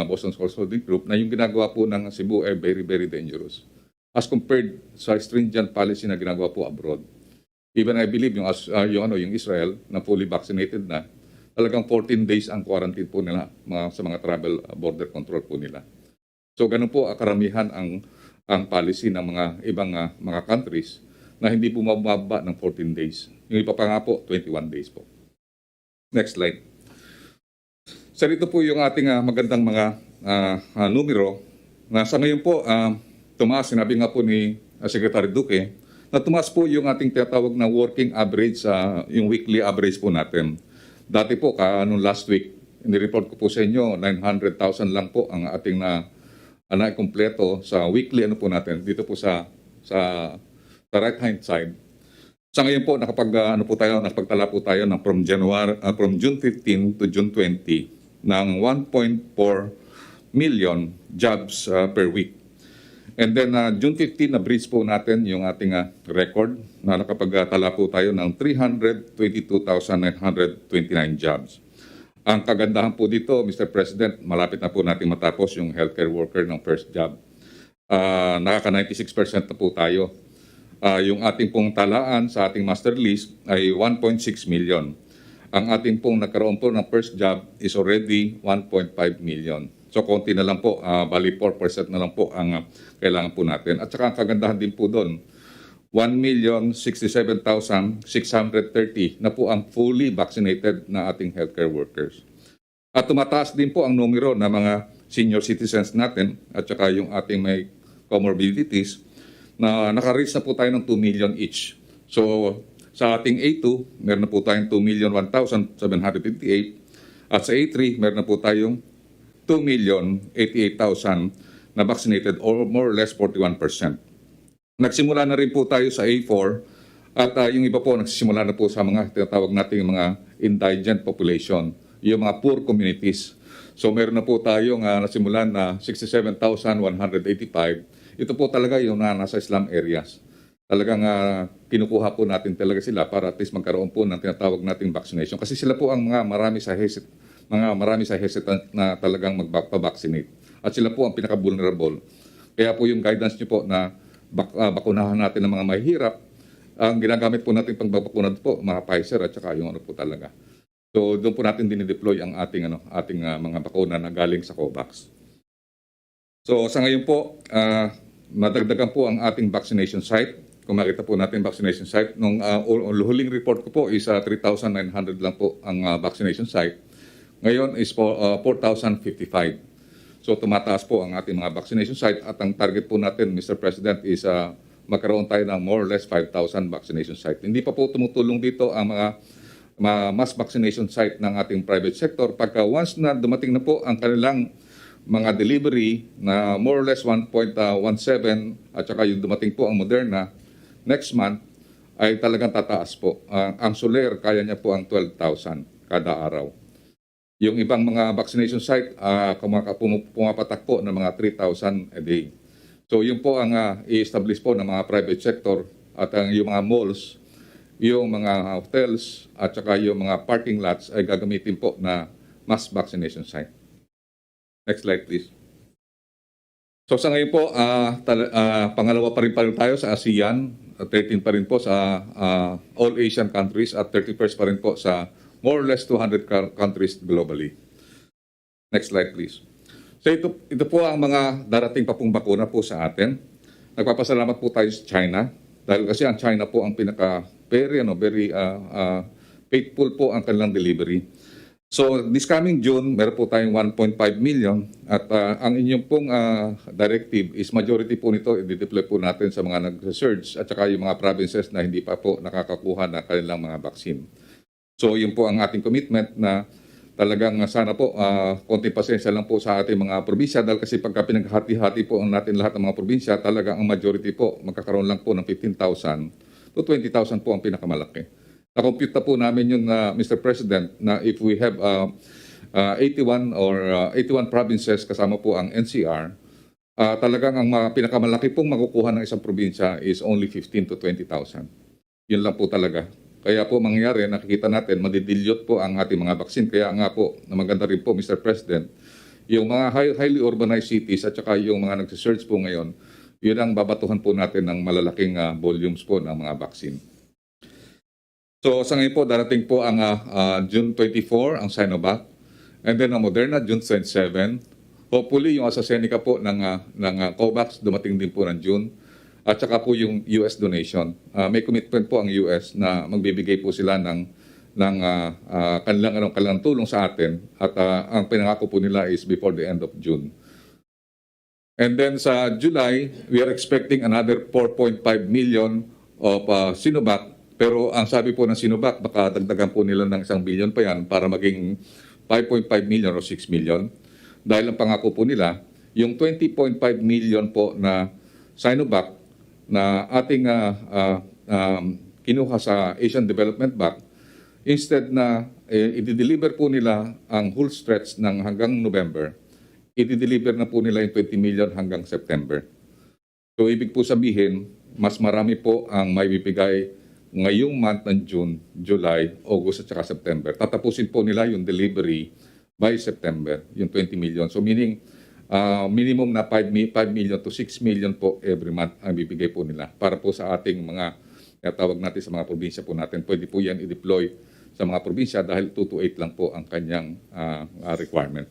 Boston Consulting Group na yung ginagawa po ng Cebu ay very, very dangerous as compared sa stringent policy na ginagawa po abroad. Even I believe yung Israel na fully vaccinated na, talagang 14 days ang quarantine po nila sa mga travel border control po nila. So ganun po karamihan ang policy ng mga ibang mga countries na hindi po mababa ng 14 days. Yung iba pa nga po, 21 days po. Next slide. So ito po yung ating magandang mga numero na sa ngayon po, tumaas, sinabi nga po ni Secretary Duque, na tumaas po yung ating tinatawag na working average, yung weekly average po natin. Dati po, last week, nireport ko po sa inyo, 900,000 lang po ang ating na-kompleto sa weekly po natin. Dito po sa right-hand side. Sa ngayon po, nakapagtala po tayo ng from June 15 to June 20 ng 1.4 million jobs per week. And then June 15, na-breach po natin yung ating record na nakapagtala po tayo ng 322,929 jobs. Ang kagandahan po dito, Mr. President, malapit na po natin matapos yung healthcare worker ng first job. Nakaka-96% na po tayo. Yung ating pong talaan sa ating master list ay 1.6 million. Ang ating pong nagkaroon po ng first job is already 1.5 million. So konti na lang po, bali 4% na lang po ang kailangan po natin. At saka ang kagandahan din po doon, 1,067,630 na po ang fully vaccinated na ating healthcare workers. At tumataas din po ang numero ng mga senior citizens natin at saka yung ating may comorbidities na naka-reach na po tayo ng 2 million each. So sa ating A2, meron na po tayong 2,01,758 at sa A3, meron na po tayong 2,088,000 na vaccinated or more or less 41%. Nagsimula na rin po tayo sa A4 at yung iba po nagsisimula na po sa mga tinatawag nating mga indigent population, yung mga poor communities. So meron na po tayong nasimulan na 67,185. Ito po talaga yung nasa slum areas. Talagang kinukuha po natin talaga sila para at least magkaroon po ng tinatawag nating vaccination. Kasi sila po ang marami sa hesitant na talagang magpa-vaccinate. At sila po ang pinaka-vulnerable. Kaya po yung guidance nyo po na bakunahan natin ng mga mahihirap, ang ginagamit po natin pang babakuna po, mga Pfizer at saka yung po talaga. So doon po natin dinideploy ang ating mga bakuna na galing sa COVAX. So sa ngayon po, madagdagan po ang ating vaccination site. Kung makita po natin vaccination site, nung huling report ko po is 3,900 lang po ang vaccination site. Ngayon is 4,055. So tumataas po ang ating mga vaccination site at ang target po natin, Mr. President, is magkaroon tayo ng more or less 5,000 vaccination site. Hindi pa po tumutulong dito ang mga mass vaccination site ng ating private sector. Pagka once na dumating na po ang kanilang mga delivery na more or less 1.17 at saka yung dumating po ang Moderna next month ay talagang tataas po. Ang Soler, kaya niya po ang 12,000 kada araw. Yung ibang mga vaccination site, pumapatak po ng mga 3,000 a day. So yun po ang i-establish po ng mga private sector at yung mga malls, yung mga hotels at saka yung mga parking lots ay gagamitin po na mass vaccination site. Next slide please. So sa ngayon po, pangalawa pa rin tayo sa ASEAN, 13 pa rin po sa all Asian countries at 31st pa rin po sa more or less 200 countries globally. Next slide please. So ito po ang mga darating pa pong bakuna po sa atin. Nagpapasalamat po tayo sa China dahil kasi ang China po ang very faithful po ang kanilang delivery. So this coming June, meron po tayong 1.5 million at ang inyong pong directive is majority po nito i-deploy po natin sa mga nag-research at saka yung mga provinces na hindi pa po nakakakuha ng kanilang mga vaccine. So yun po ang ating commitment na talagang sana po konting pasensya lang po sa ating mga probinsya dahil kasi pagka pinaghati-hati po natin lahat ng mga probinsya, talagang ang majority po magkakaroon lang po ng 15,000 to 20,000 po ang pinakamalaki. Na-compute na po namin yun, Mr. President, na if we have 81 provinces kasama po ang NCR, talagang ang pinakamalaki pong makukuha ng isang probinsya is only 15 to 20,000. Yun lang po talaga. Kaya po mangyayari, nakikita natin, madidilyot po ang ating mga vaccine. Kaya nga po, na maganda rin po, Mr. President, yung mga highly urbanized cities at saka yung mga nagsisearch po ngayon, yun ang babatuhan po natin ng malalaking volumes po ng mga vaccine. So sa ngayon po, darating po ang June 24, ang Sinovac. And then ang Moderna, June 27. Hopefully, yung AstraZeneca po ng COVAX, dumating din po ng June. At saka po yung US donation. May commitment po ang US na magbibigay po sila ng kanilang tulong sa atin. At ang pinangako po nila is before the end of June. And then sa July, we are expecting another 4.5 million of Sinovac. Pero ang sabi po ng Sinovac, baka dagdagan po nila ng 1 billion pa yan para maging 5.5 million o 6 million. Dahil ang pangako po nila, yung 20.5 million po na Sinovac na ating kinuha sa Asian Development Bank, instead na i-deliver po nila ang whole stretch ng hanggang November, i-deliver na po nila yung 20 million hanggang September. So ibig po sabihin, mas marami po ang may bibigay ngayong month ng June, July, August at saka September. Tatapusin po nila yung delivery by September, yung 20 million. So meaning, minimum na 5 million to 6 million po every month ang bibigay po nila para po sa ating mga tawag natin sa mga probinsya po natin. Pwede po yan i-deploy sa mga probinsya dahil 2 to 8 lang po ang kanyang requirement.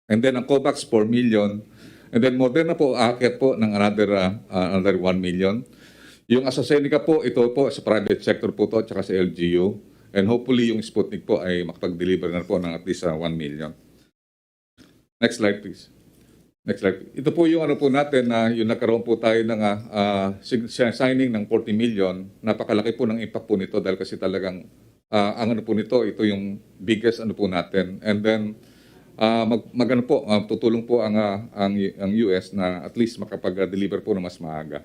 And then ang COVAX 4 million. And then Moderna po aakyat po ng another 1 million. Yung AstraZeneca po, ito po sa private sector po to at saka sa LGU. And hopefully yung Sputnik po ay makapag-deliver na po ng at least 1 million. Next slide please. Next slide. Ito po yung po natin na yung nagkaroon po tayo ng signing ng 40 million. Napakalaki po ng impact po nito dahil kasi talagang ang po nito, ito yung biggest po natin. And then tutulong po ang US na at least makapag-deliver po na mas maaga.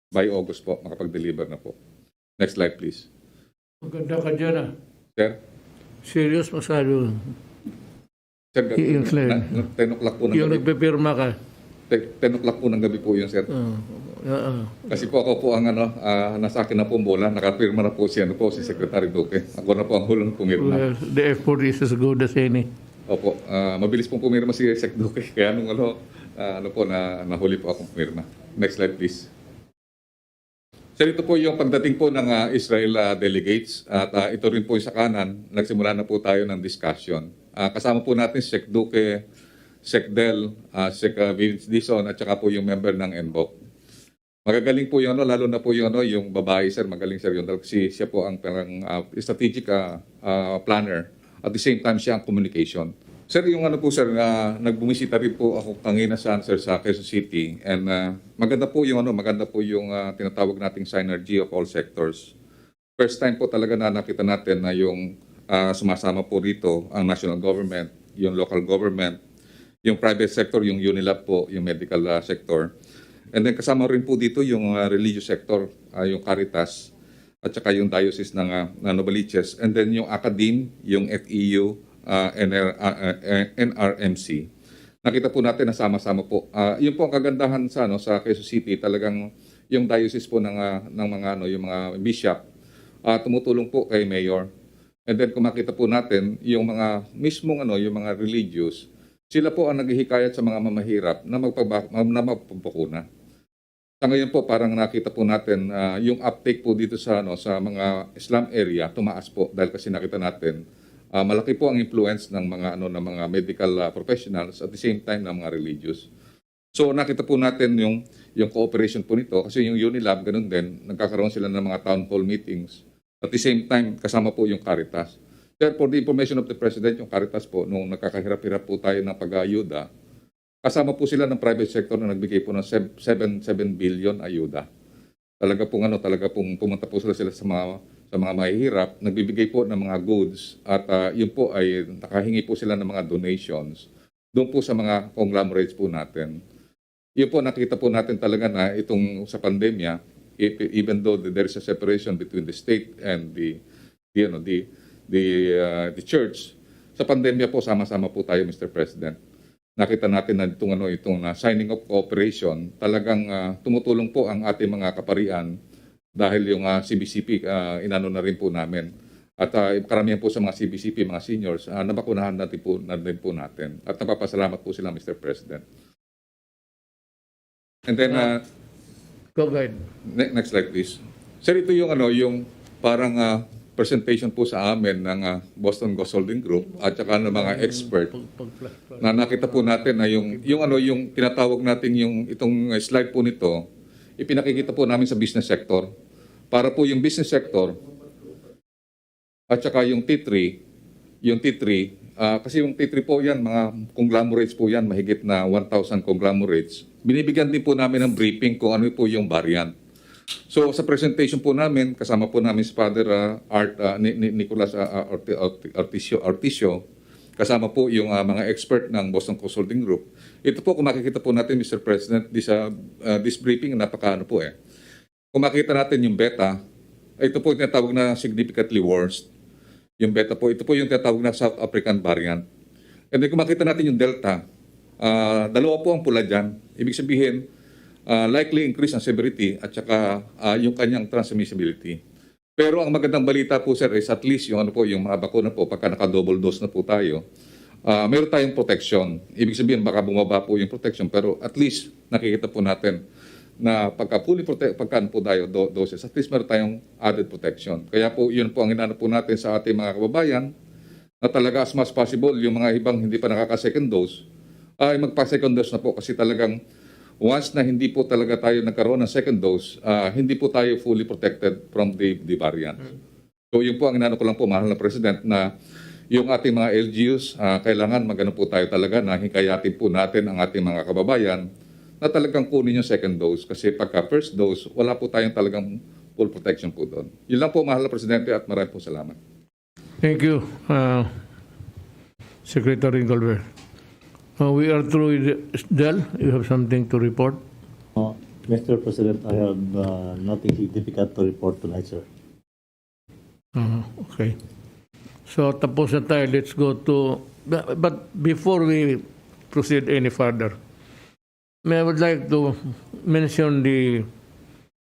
By August po, makapag-deliver na po. Next slide please. Maganda ka dyan Sir? Serious masyado. Sir, Yung slide. 10 o'clock po ng Yung gabi. nagpipirma ka. 10 o'clock po ng gabi po yun, sir. Kasi po ako po ang nasa akin na po bola, nakapirma na po si Secretary Duque. Ako na po ang hulong pumirma. Well, the effort is as good as any. Opo, mabilis pong pumirma si Sec Duque. Kaya nung nahuli po akong pumirma. Next slide please. Sir, ito po yung pagdating po ng Israel delegates at ito rin po yung sa kanan, nagsimula na po tayo ng discussion. Kasama po natin si Sec Duque, Sec Del, Sec Vince Dizon at saka po yung member ng NBOC. Magagaling po yun, lalo na po yun, yung babae, sir, magaling sir yun. Kasi siya po ang parang strategic planner. At the same time, siya ang communication. Sir, yung sir, nagbumisita rin po ako kanina sa Quezon City. And maganda po yung tinatawag nating synergy of all sectors. First time po talaga na nakita natin na yung sumasama po rito ang national government, yung local government, yung private sector, yung UNILAB po, yung medical sector. And then kasama rin po dito yung religious sector, yung Caritas, at saka yung diocese ng Novaliches. And then yung academe, yung FEU, NRMC. Nakita po natin na sama-sama po. Yun po ang kagandahan sa sa Quezon City, talagang yung diocese po ng mga yung mga bishop tumutulong po kay mayor. And then kung makita po natin yung mga mismong yung mga religious, sila po ang naghihikayat sa mga mamahirap na magpabakuna. Sa ngayon po parang nakita po natin yung uptake po dito sa sa mga Islam area tumaas po dahil kasi nakita natin malaki po ang influence ng mga ng mga medical professionals at the same time ng mga religious. So nakita po natin yung cooperation po nito kasi yung Unilab ganun din, nagkakaroon sila ng mga town hall meetings. At the same time kasama po yung Caritas. Sir, for the information of the President, yung Caritas po nung nakakahirap-hirap po tayo ng pag-ayuda, kasama po sila ng private sector na nagbigay po ng 7 billion ayuda. Talaga pong pumunta po sila sa mga mahihirap, nagbibigay po ng mga goods at yun po ay nakahingi po sila ng mga donations doon po sa mga conglomerates po natin. Yun po nakita po natin talaga na itong sa pandemya, even though there is a separation between the state and the church, sa pandemya po sama-sama po tayo, Mr. President. Nakita natin na itong signing of cooperation, talagang tumutulong po ang ating mga kaparian dahil yung CBCP inano na rin po namin. At karamihan po sa mga CBCP, mga seniors, nabakunahan natin po natin. At napapasalamat po sila, Mr. President. And then, Go ahead. next slide, please. Sir, ito yung yung parang presentation po sa amin ng Boston Ghost Holding Group at saka ng mga expert na nakita po natin na yung tinatawag natin itong slide po nito, ipinakikita po namin sa business sector. Para po yung business sector at saka yung T3, kasi yung T3 po yan, mga conglomerates po yan, mahigit na 1,000 conglomerates. Binibigyan din po namin ng briefing kung ano po yung variant. So sa presentation po namin, kasama po namin si Father Nicolas Orticio, kasama po yung mga expert ng Boston Consulting Group. Ito po, kung makikita po natin, Mr. President, this briefing, napakaano po eh. Kung makita natin yung beta, ito po yung tinatawag na significantly worse. Yung beta po, ito po yung tinatawag na South African variant. And then kung makita natin yung delta, dalawa po ang pula dyan. Ibig sabihin, likely increase ang severity at saka yung kanyang transmissibility. Pero ang magandang balita po, sir, is at least yung yung mga bakuna po, pagka naka-double dose na po tayo, meron tayong protection. Ibig sabihin, baka bumaba po yung protection, pero at least nakikita po natin na pagka fully pagkaan po tayo doses, at least meron tayong added protection. Kaya po, yun po ang hinanap po natin sa ating mga kababayan, na talaga as much possible, yung mga ibang hindi pa nakaka-second dose, ay magpa-second dose na po kasi talagang once na hindi po talaga tayo nagkaroon ng second dose, hindi po tayo fully protected from the variant. So yun po ang inano ko lang po, mahal na President, na yung ating mga LGUs, kailangan magano po tayo talaga na hikayatin po natin ang ating mga kababayan na talagang kunin yung second dose kasi pagka first dose, wala po tayong talagang full protection po doon. Yun lang po, mahal na Presidente, at maraming po salamat. Thank you, Secretary Galvez. We are through with Del. You have something to report? Mr. President, I have nothing significant to report tonight, sir. Okay. So tapos na tayo. Let's go to... But before we proceed any further, I would like to mention the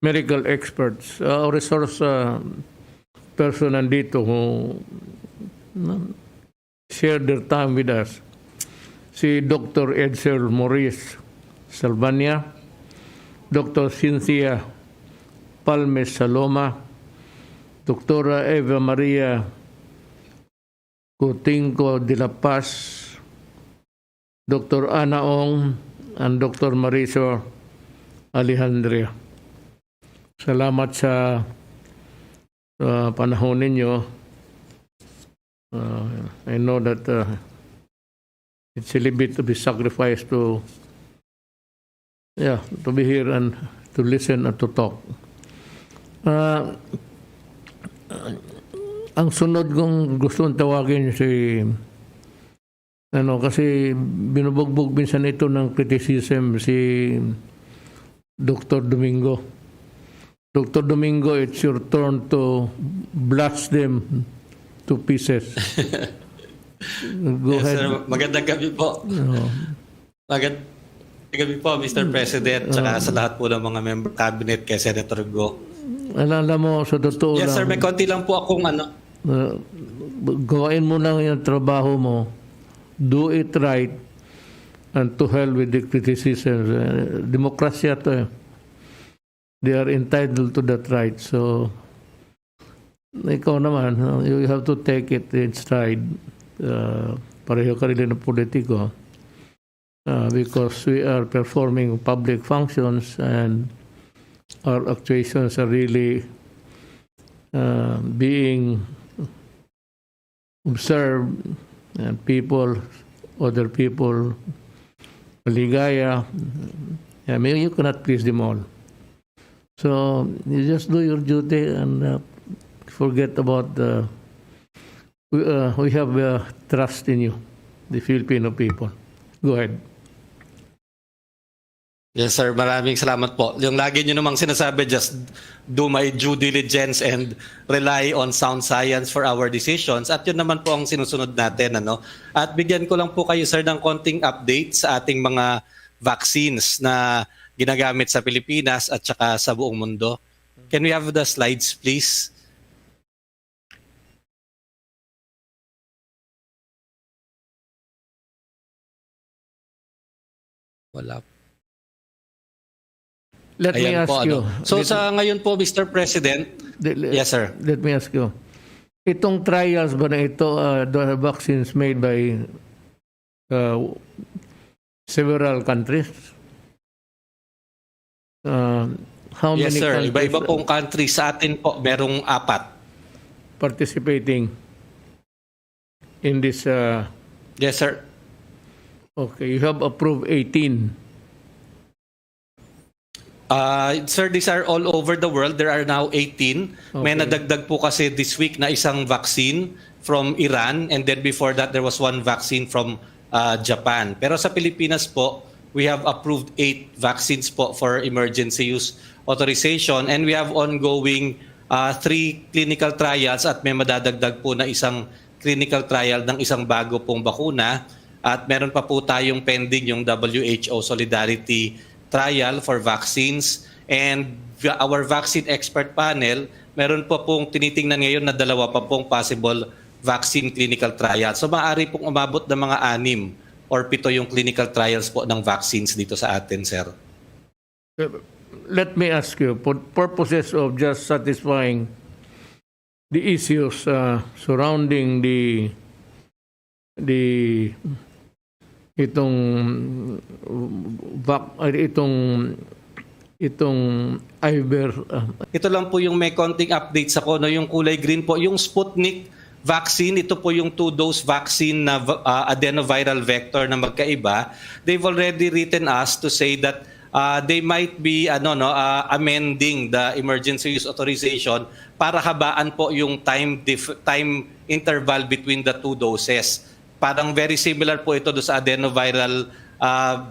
medical experts, resource person nandito who shared their time with us. Si Dr. Edsel Maurice Salvania, Dr. Cynthia Palmes Saloma, Dr. Eva Maria Coutinho de la Paz, Dr. Ana Ong, and Dr. Marisol Alejandria. Salamat sa panahon ninyo. I know that it's a little bit to be sacrificed to be here and to listen and to talk. Ang sunod kong gustong tawagin kasi binubugbog minsan ito ng criticism si Dr. Domingo. Dr. Domingo, it's your turn to blast them to pieces. Go Yes, ahead. sir. Magandang gabi po. Magandang gabi po, Mr. President, tsaka sa lahat po ng mga member cabinet kay Senator Go. Alam mo, sa totoo Yes, sir. lang, May konti lang po akong gawain mo lang yung trabaho mo. Do it right. And to hell with the criticism. Demokrasya to eh. They are entitled to that right. So, ikaw naman, you have to take it in stride. Pareho ka rin ng politiko. Because we are performing public functions and our actuations are really being observed, and other people, maligaya. I mean, you cannot please them all. So you just do your duty and forget about we have trust in you, the Filipino people. Go ahead. Yes, sir. Maraming salamat po. Yung lagi nyo namang sinasabi, just do my due diligence and rely on sound science for our decisions. At yun naman po ang sinusunod natin. At bigyan ko lang po kayo, sir, ng konting update sa ating mga vaccines na ginagamit sa Pilipinas at saka sa buong mundo. Can we have the slides, please? Wala. Let me Ayan ask po, you. So sa ngayon po, Mr. President, yes, sir. Let me ask you. Itong trials ba na ito, the vaccines made by several countries? How Yes, many sir. countries Iba-iba pong country. Sa atin po, merong 4. participating in this? Yes, sir. Okay, you have approved 18. Sir, these are all over the world. There are now 18. May Okay. nadagdag po kasi this week na isang vaccine from Iran, and then before that there was one vaccine from Japan. Pero sa Pilipinas po, we have approved 8 vaccines po for emergency use authorization, and we have ongoing 3 clinical trials at may madadagdag po na isang clinical trial ng isang bago pong bakuna, at meron pa po tayong pending yung WHO Solidarity Trial for vaccines, and our vaccine expert panel, meron pa pong tinitingnan ngayon na 2 pa pong possible vaccine clinical trials. So maaari pong umabot ng mga 6 or 7 yung clinical trials po ng vaccines dito sa atin, sir. Let me ask you, for purposes of just satisfying the issues surrounding itong Iver. Ito lang po yung may konting updates ako, yung kulay green po, yung Sputnik vaccine, ito po yung 2-dose vaccine na adenoviral vector na magkaiba. They've already written us to say that they might be amending the emergency use authorization para habaan po yung time interval between the 2 doses. Parang very similar po ito do sa adenoviral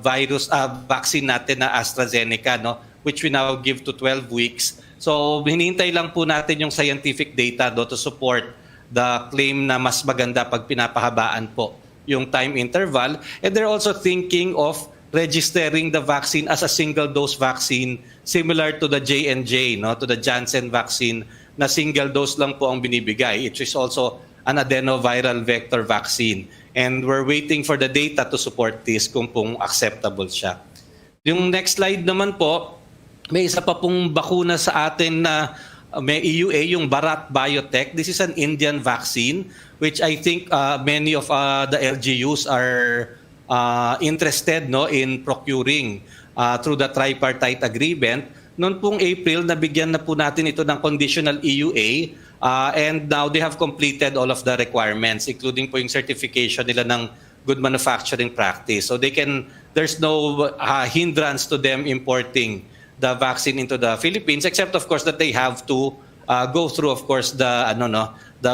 virus vaccine natin na AstraZeneca, which we now give to 12 weeks. So hinihintay lang po natin yung scientific data to support the claim na mas maganda pag pinapahabaan po yung time interval. And they're also thinking of registering the vaccine as a single-dose vaccine similar to the J&J, to the Janssen vaccine na single dose lang po ang binibigay. It is also an adenoviral vector vaccine. And we're waiting for the data to support this kung pong acceptable siya. Yung next slide naman po, may isa pa pong bakuna sa atin na may EUA, yung Bharat Biotech. This is an Indian vaccine which I think many of the LGUs are interested in procuring through the tripartite agreement. Noon pong April, nabigyan na po natin ito ng conditional EUA, and now they have completed all of the requirements, including po yung certification nila ng good manufacturing practice. So there's no hindrance to them importing the vaccine into the Philippines, except of course that they have to go through of course the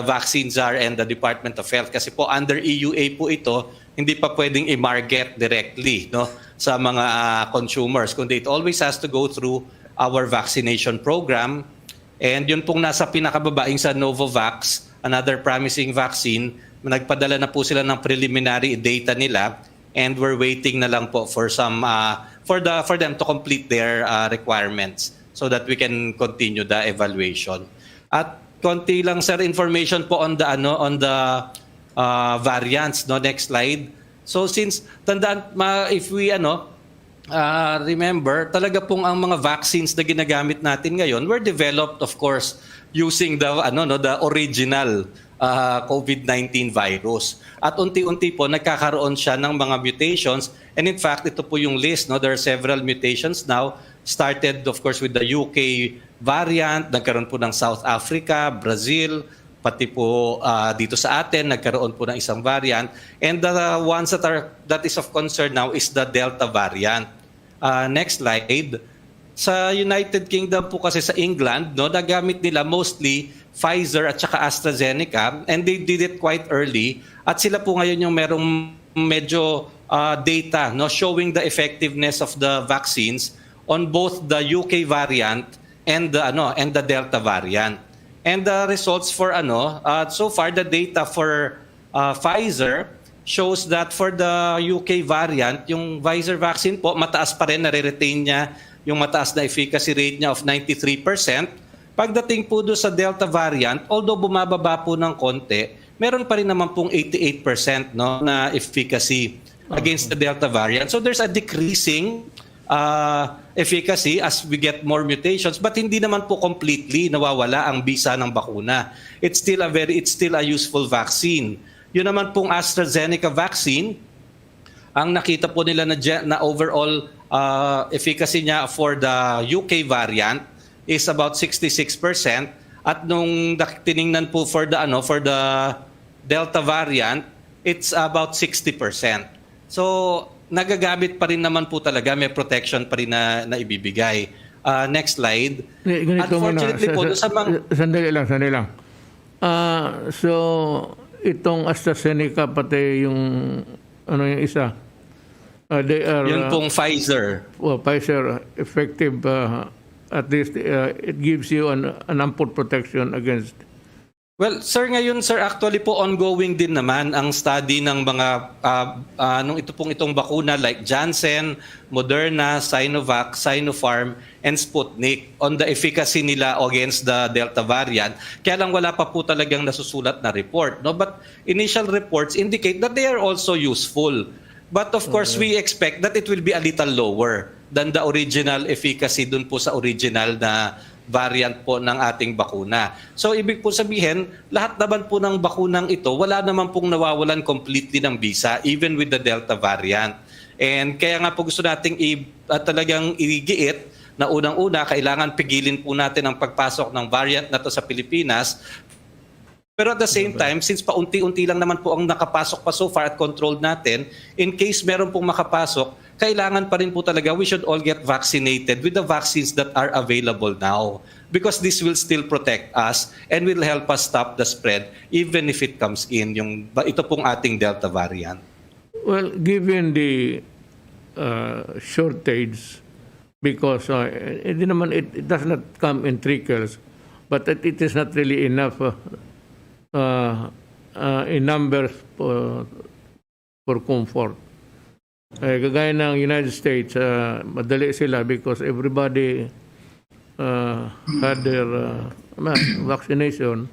vaccine czar and the Department of Health, kasi po under EUA po ito, hindi pa pwedeng i-market directly sa mga consumers, kundi it always has to go through our vaccination program. And yun pong nasa pinakababaing sa Novavax, another promising vaccine, nagpadala na po sila ng preliminary data nila, and we're waiting na lang po for some for them to complete their requirements so that we can continue the evaluation. At konti lang sir information po on the variants, no, next slide. So since tandaan, if we remember, talaga pong ang mga vaccines na ginagamit natin ngayon were developed, of course, using the original COVID-19 virus. At unti-unti po nagkakaroon siya ng mga mutations, and in fact ito po yung list, no, there are several mutations now, started of course with the UK variant, nagkaroon po ng South Africa, Brazil, pati po dito sa atin nagkaroon po ng isang variant, and the ones that is of concern now is the Delta variant. Next slide. Sa United Kingdom po kasi, sa England, no, nagamit nila mostly Pfizer at saka AstraZeneca, and they did it quite early, at sila po ngayon yung merong medyo data, no, showing the effectiveness of the vaccines on both the UK variant and the Delta variant. And the results for so far the data for Pfizer shows that for the UK variant, yung Pfizer vaccine po mataas pa rin, nare-retain niya yung mataas na efficacy rate niya of 93%. Pagdating po doon sa Delta variant, although bumababa po ng konti, meron pa rin naman pong 88%, no, na efficacy against the Delta variant. So there's a decreasing efficacy as we get more mutations, but hindi naman po completely nawawala ang bisa ng bakuna. It's still a useful vaccine. Yun naman pong AstraZeneca vaccine, ang nakita po nila na overall efficacy niya for the UK variant is about 66%, at nung tiningnan po for the Delta variant, it's about 60%. So nagagamit pa rin naman po talaga, may protection pa rin na ibibigay. Next slide. Unfortunately po, sandali lang. So itong AstraZeneca pati yung yung isa, they are yun pong Pfizer. Well, Pfizer effective, at least it gives you an ample protection against. Well, sir, ngayon sir, actually po ongoing din naman ang study ng mga itong bakuna like Janssen, Moderna, Sinovac, Sinopharm, and Sputnik on the efficacy nila against the Delta variant. Kaya lang wala pa po talagang nasusulat na report, no? But initial reports indicate that they are also useful. But of course, we expect that it will be a little lower than the original efficacy dun po sa original na variant po ng ating bakuna. So ibig po sabihin, lahat naman po ng bakunang ito, wala naman pong nawawalan completely ng bisa, even with the Delta variant. And kaya nga po gusto nating talagang igiit na unang-una, kailangan pigilin po natin ang pagpasok ng variant na to sa Pilipinas. Pero at the same time, since paunti-unti lang naman po ang nakapasok pa so far at controlled natin, in case meron pong makapasok, kailangan pa rin po talaga we should all get vaccinated with the vaccines that are available now, because this will still protect us and will help us stop the spread even if it comes in, ito pong ating Delta variant. Well, given the shortage, because it does not come in trickles, but it is not really enough in numbers for comfort. Kagaya ng United States, madali sila because everybody had their vaccination.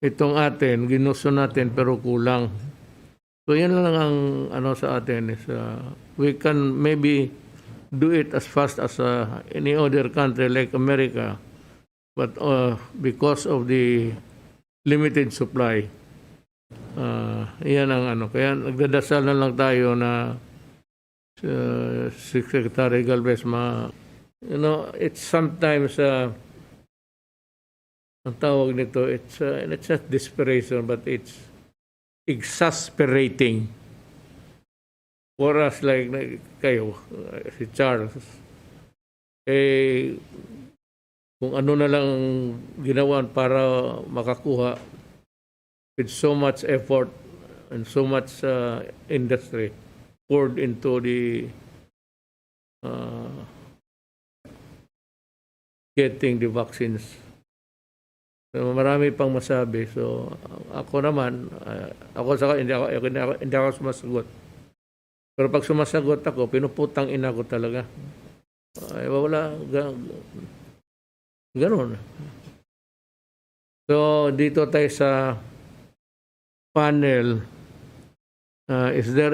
Itong atin, ginusto natin pero kulang. So yan lang ang sa atin is we can maybe do it as fast as any other country like America, but because of the limited supply, yan ang kaya nagdadasal na lang tayo na Secretary Galvez, it's sometimes ang tawag nito, it's not desperation, but it's exasperating for us like kayo, si Charles. Kung ano na lang ginawan para makakuha with so much effort and so much industry poured into the getting the vaccines So, marami pang masabi. So, ako naman, hindi ako sumasagot. Pero pag sumasagot ako, pinuputang ina ko talaga. Ay, wala, ganun. So, dito tayo sa panel. Is there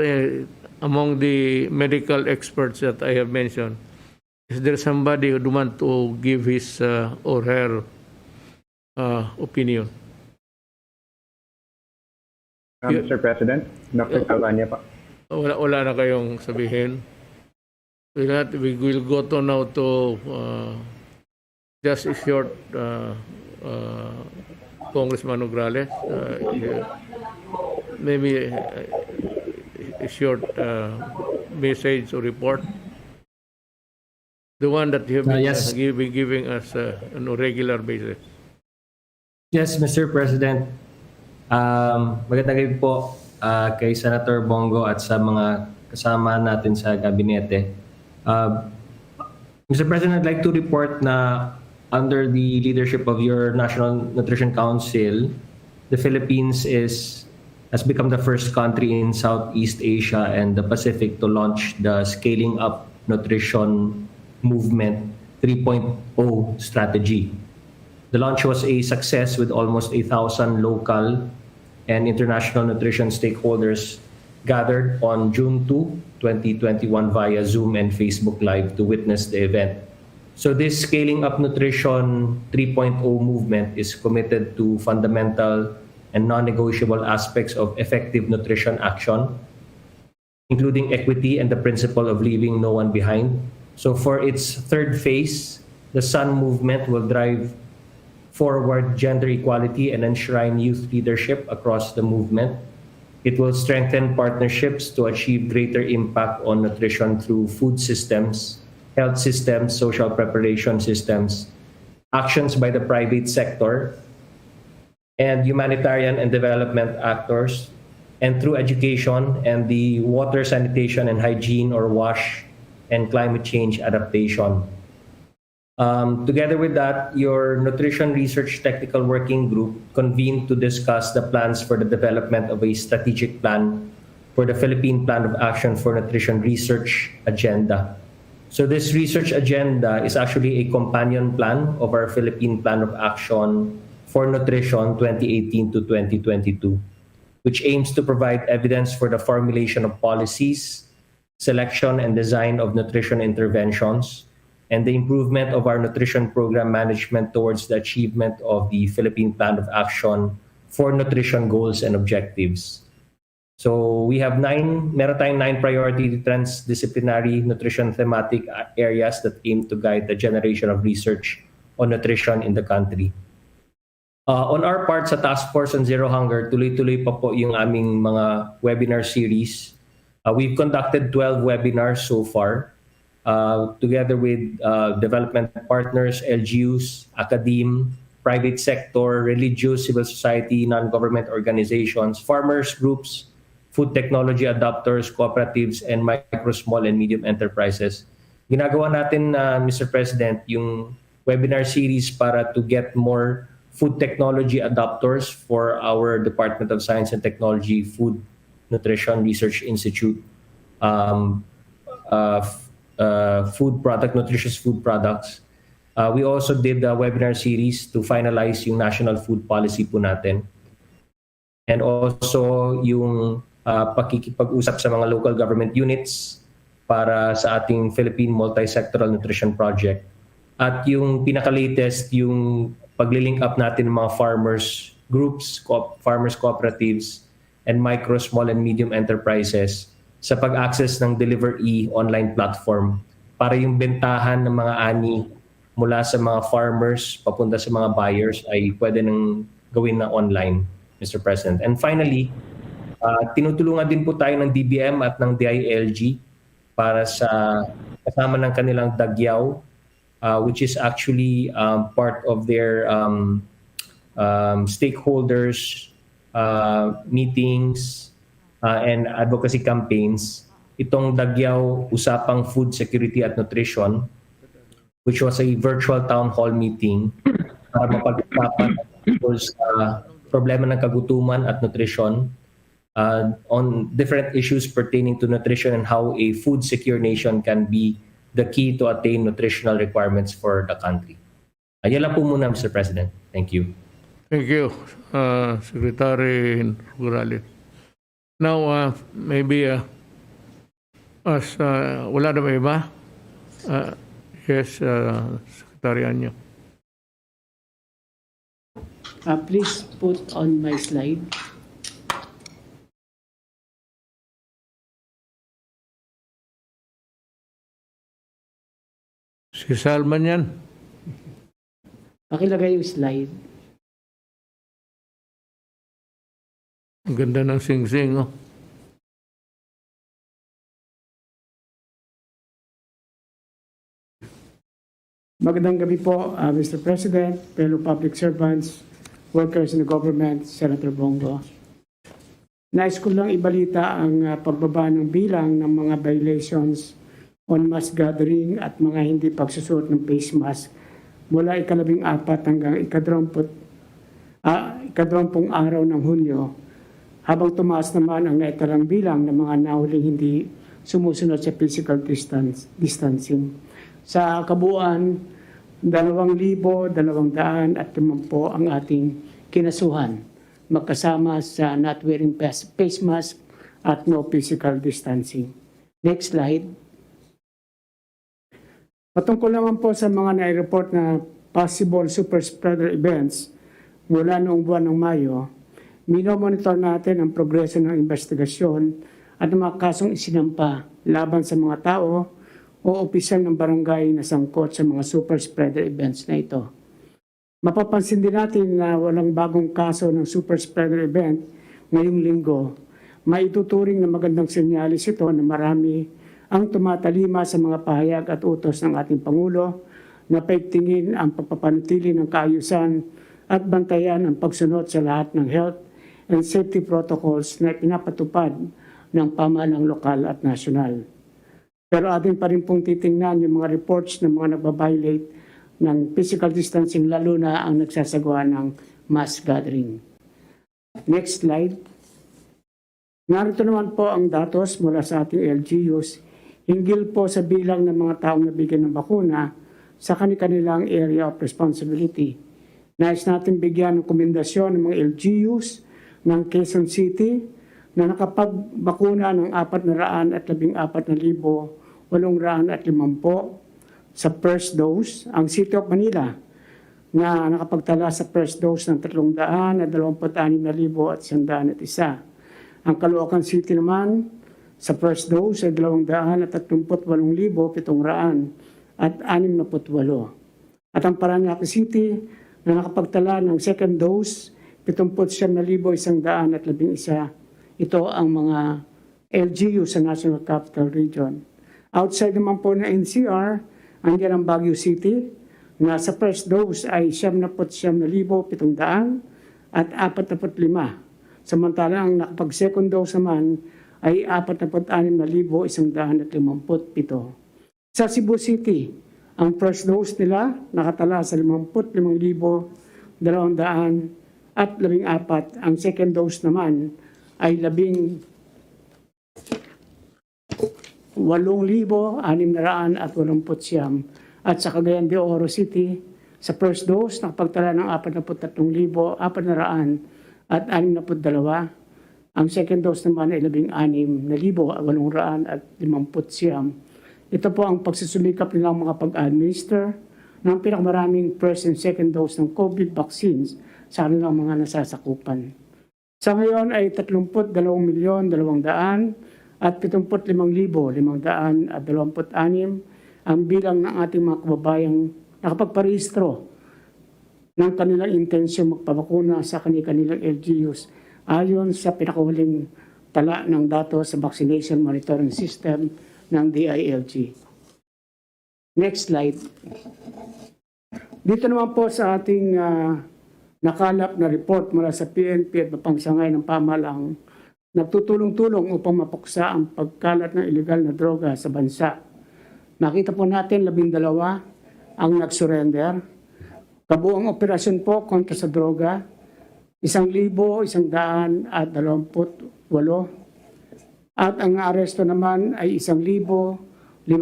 among the medical experts that I have mentioned, is there somebody who want to give his or her opinion? Mr. President, Dr. Calvania pa. Wala na kayong sabihin. We will go to now to just a short Congressman Nograles. Maybe a short message or report. The one that you have been Yes. giving us on a regular basis. Yes, Mr. President. Magandang gabi po kay Senator Bongo at sa mga kasama natin sa gabinete. Mr. President, I'd like to report na under the leadership of your National Nutrition Council, the Philippines has become the first country in Southeast Asia and the Pacific to launch the Scaling Up Nutrition Movement 3.0 strategy. The launch was a success with almost 1,000 local and international nutrition stakeholders gathered on June 2, 2021 via Zoom and Facebook Live to witness the event. So this Scaling Up Nutrition 3.0 movement is committed to fundamental and non-negotiable aspects of effective nutrition action, including equity and the principle of leaving no one behind. So for its third phase, the SUN movement will drive forward gender equality and enshrine youth leadership across the movement. It will strengthen partnerships to achieve greater impact on nutrition through food systems, health systems, social preparation systems, actions by the private sector, and humanitarian and development actors, and through education and the water, sanitation, and hygiene or WASH and climate change adaptation. Together with that, your Nutrition Research Technical Working Group convened to discuss the plans for the development of a strategic plan for the Philippine Plan of Action for Nutrition Research Agenda. So this research agenda is actually a companion plan of our Philippine Plan of Action for Nutrition 2018 to 2022, which aims to provide evidence for the formulation of policies, selection and design of nutrition interventions, and the improvement of our nutrition program management towards the achievement of the Philippine Plan of Action for Nutrition goals and objectives. So we have meron tayong 9 priority transdisciplinary nutrition thematic areas that aim to guide the generation of research on nutrition in the country. On our part sa Task Force on Zero Hunger, tuloy-tuloy pa po yung aming mga webinar series. We've conducted 12 webinars so far, together with development partners, LGUs, academe, private sector, religious, civil society, non-government organizations, farmers groups, food technology adopters, cooperatives, and micro, small, and medium enterprises. Ginagawa natin, Mr. President, yung webinar series para to get more food technology adopters for our Department of Science and Technology Food Nutrition Research Institute, nutritious food products. We also did a webinar series to finalize yung national food policy po natin. And also yung pakikipag-usap sa mga local government units para sa ating Philippine Multi-Sectoral Nutrition Project. At yung pinaka-latest, yung pag-link up natin ng mga farmers groups, farmers cooperatives, and micro, small, and medium enterprises sa pag-access ng Deliver-E online platform para yung bentahan ng mga ani mula sa mga farmers papunta sa mga buyers ay pwede nang gawin na online, Mr. President. And finally, tinutulungan din po tayo ng DBM at ng DILG para sa kasama ng kanilang Dagyaw, which is actually part of their stakeholders meetings and advocacy campaigns. Itong Dagyaw Usapang Food Security at Nutrition, which was a virtual town hall meeting para mapag-usapan tungkol sa problema ng kagutuman at nutrition, on different issues pertaining to nutrition and how a food-secure nation can be the key to attain nutritional requirements for the country. Yan lang po muna, Mr. President. Thank you. Thank you, Secretary Gurali. Now, maybe as wala na ba iba? Yes, Secretary Anyo. Please put on my slide. Si Salman yan. Pakilagay yung slide. Ang ganda ng sing-sing, oh. Magandang gabi po, Mr. President, fellow public servants, workers in the government, Senator Bongo. Nais ko lang ibalita ang pagbaba ng bilang ng mga violations on mass gathering at mga hindi pagsusuot ng face mask mula 14 hanggang 20 araw ng Hunyo, habang tumaas naman ang naitalang bilang ng mga nahuling hindi sumusunod sa physical distancing. Sa kabuuan, 2,250 ang ating kinasuhan, magkasama sa not wearing face mask at no physical distancing. Next slide. Patungkol naman po sa mga nai-report na possible super spreader events mula noong buwan ng Mayo, minomonitor natin ang progreso ng investigasyon at ang mga kasong isinampa laban sa mga tao o opisyal ng barangay na sangkot sa mga super spreader events na ito. Mapapansin din natin na walang bagong kaso ng super spreader event ngayong linggo. Maituturing na magandang senyalis ito na marami ang tumatalima sa mga pahayag at utos ng ating Pangulo na paigtingin ang pagpapanatili ng kaayusan at bantayan ang pagsunod sa lahat ng health and safety protocols na pinapatupad ng pamahalang lokal at nasyonal. Pero atin pa rin pong titingnan yung mga reports ng mga nagbabiolate ng physical distancing, lalo na ang nagsasagawa ng mass gathering. Next slide. Narito naman po ang datos mula sa ating LGUs hinggil po sa bilang ng mga taong nabigyan ng bakuna sa kanilang area of responsibility. Nais natin bigyan ng komendasyon ng mga LGUs ng Quezon City na nakapagbakuna ng 414,850 sa first dose. Ang City of Manila na nakapagtala sa first dose ng 326,101. Ang Caloocan City naman sa first dose ay 238,768. At ang Parañaque City na nakapagtala ng second dose 79,111. Ito ang mga LGU sa National Capital Region. Outside naman po na NCR, andyan ang Baguio City na sa first dose ay 79,700 at 45. Samantalang ang nakapag-second dose naman ay 46,157. Sa Cebu City, ang first dose nila nakatala sa 55,214. Ang second dose naman ay 18,689. At sa Cagayan de Oro City, sa first dose, nakapagtala ng 43,462. Ang second dose naman ay 16,859. Ito po ang pagsusumikap nilang mga pag-administer ng pinakamaraming first and second dose ng COVID vaccines sa kanilang mga nasasakupan. Sa ngayon ay 32,200,000 at 75,526 ang bilang ng ating mga kababayang nakapagparehistro ng kanilang intensyon magpabakuna sa kanilang LGUs ayon sa pinakahuling tala ng datos sa Vaccination Monitoring System ng DILG. Next slide. Dito naman po sa ating nakalap na report mula sa PNP at mapangsangay ng pamahalang nagtutulong-tulong upang mapuksa ang pagkalat ng illegal na droga sa bansa. Nakita po natin 12 ang nag-surrender. Kabuang operasyon po kontra sa droga 1,128 at ang aresto naman ay 1,547.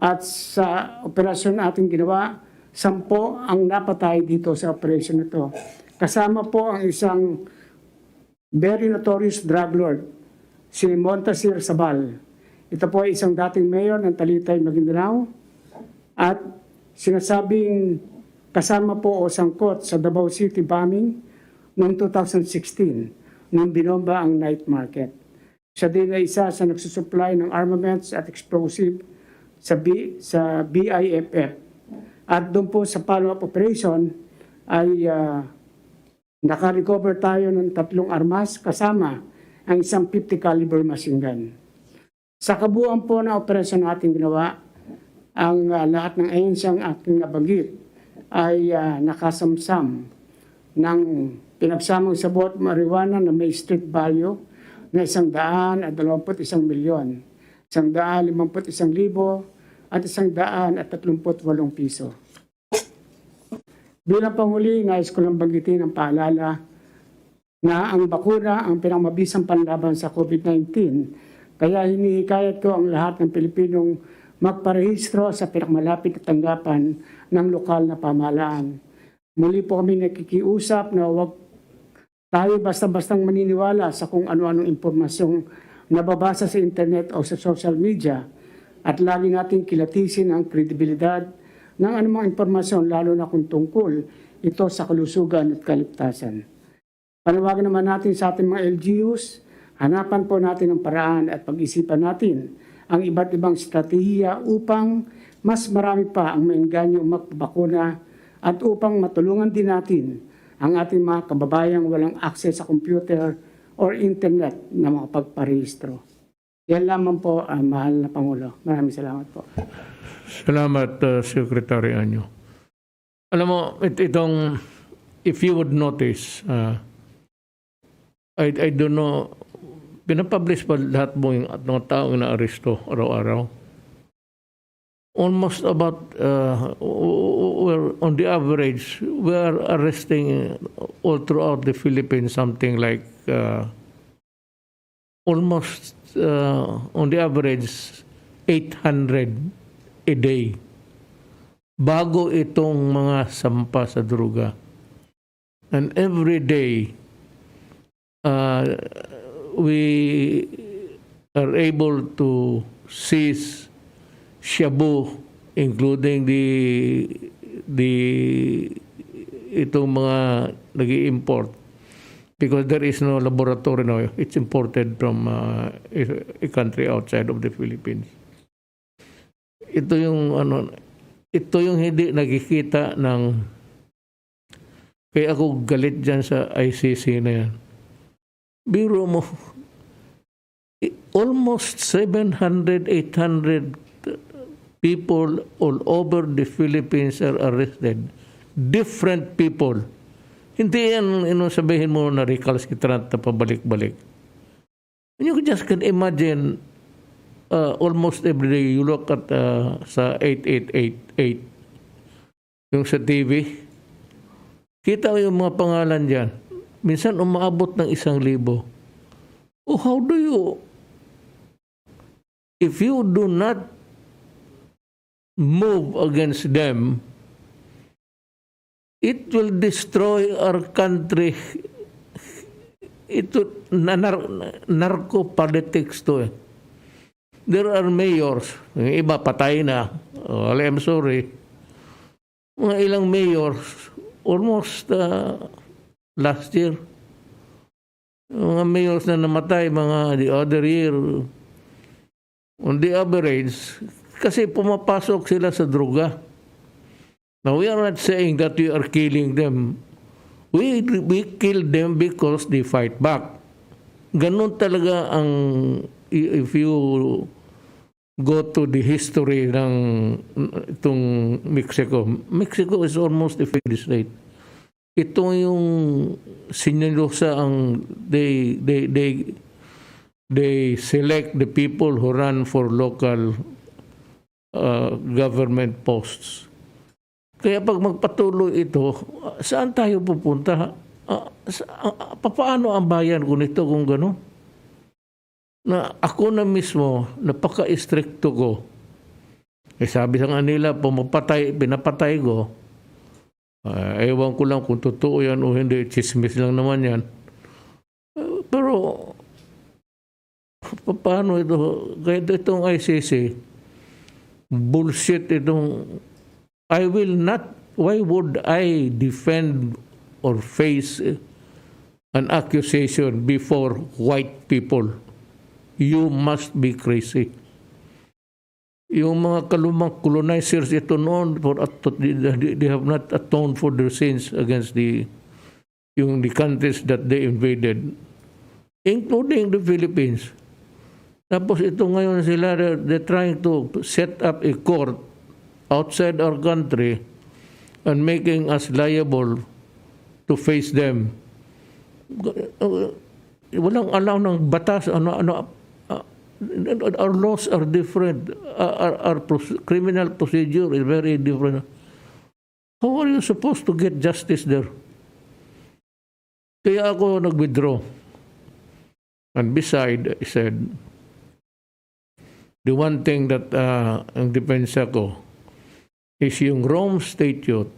At sa operasyon ating ginawa, 10 ang napatay dito sa operasyon ito. Kasama po ang isang very notorious drug lord, si Montasir Sabal. Ito po ay isang dating mayor ng Talitay, Maguindanao at sinasabing kasama po o sangkot sa Davao City bombing noong 2016 nung binomba ang night market. Siya din ay isa sa nagsusupply ng armaments at explosive sa BIFF. At doon po sa follow-up operation ay naka-recover tayo ng 3 armas kasama ang isang 50 caliber machine gun. Sa kabuuan po na operasyon natin ginawa, ang lahat ng ahensyang aking nabanggit ay nakasamsam ng pinagsamang sabot marijuana na may street value na 121 milyon, 151,000 at 138 piso. Bilang panghuli, nais ko lang banggitin ang paalala na ang bakuna ang pinamabisang panlaban sa COVID-19. Kaya hinihikayat ko ang lahat ng Pilipinong magparehistro sa pinakamalapit na tanggapan ng lokal na pamahalaan. Muli po kami nakikiusap na huwag tayo basta-bastang maniniwala sa kung ano-anong impormasyong nababasa sa internet o sa social media at lagi nating kilatisin ang kredibilidad ng anumang impormasyon lalo na kung tungkol ito sa kalusugan at kaligtasan. Panawagan naman natin sa ating mga LGUs, hanapan po natin ang paraan at pag-isipan natin ang iba't ibang estratehiya upang mas marami pa ang maengganyo magpabakuna at upang matulungan din natin ang ating mga kababayang walang access sa computer or internet na makapagparehistro. Yan lamang po, mahal na Pangulo. Maraming salamat po. Salamat, Secretary Anyo. Alam mo, itong, if you would notice, I don't know, pinapublish pa lahat mo yung mga taong na-aresto araw-araw? Almost about, we're, on the average, we are arresting all throughout the Philippines something like almost on the average 800 a day bago itong mga sampa sa droga. And every day, we are able to seize shabu, including itong mga nag-i-import, because there is no laboratory now. It's imported from a country outside of the Philippines. Ito yung hindi nakikita ng, kaya ako galit dyan sa ICC na yan. Biro mo, almost 700, 800 people all over the Philippines are arrested. Different people. Hindi yan sabihin mo na recalcitrant na pabalik-balik. And you just can imagine almost every day you look at sa 8888 yung sa TV. Kita mo yung mga pangalan dyan. Minsan umaabot ng 1,000. Oh, how do you, if you do not move against them, it will destroy our country. Ito, narco-politics to eh. There are mayors, yung iba patay na, I'm sorry, mga ilang mayors, almost last year, mga mayors na namatay, mga the other year, on the average, kasi pumapasok sila sa droga. Now, we are not saying that we are killing them. We kill them because they fight back. Ganun talaga ang, if you go to the history ng itong Mexico. Mexico is almost a failed state. Ito yung sinalosa ang they select the people who run for local government posts. Kaya pag magpatuloy ito, saan tayo pupunta? Paano ang bayan kung ito kung gano'n? Na ako na mismo, napaka-stricto ko. Sabi sa kanila, pinapatay ko. Ewan ko lang kung totoo yan o hindi, chismis lang naman yan. Pero, paano ito? Kaya itong ICC, bullshit itong, why would I defend or face an accusation before white people? You must be crazy. Yung mga kalumang colonizers ito noon, they have not atoned for their sins against the countries that they invaded, including the Philippines. Tapos ito ngayon sila, they're trying to set up a court outside our country and making us liable to face them. Walang alam ng batas, our laws are different. Our criminal procedure is very different. How are you supposed to get justice there? Kaya ako nag-withdraw. And beside, I said, the one thing that ang depensa ko is yung Rome Statute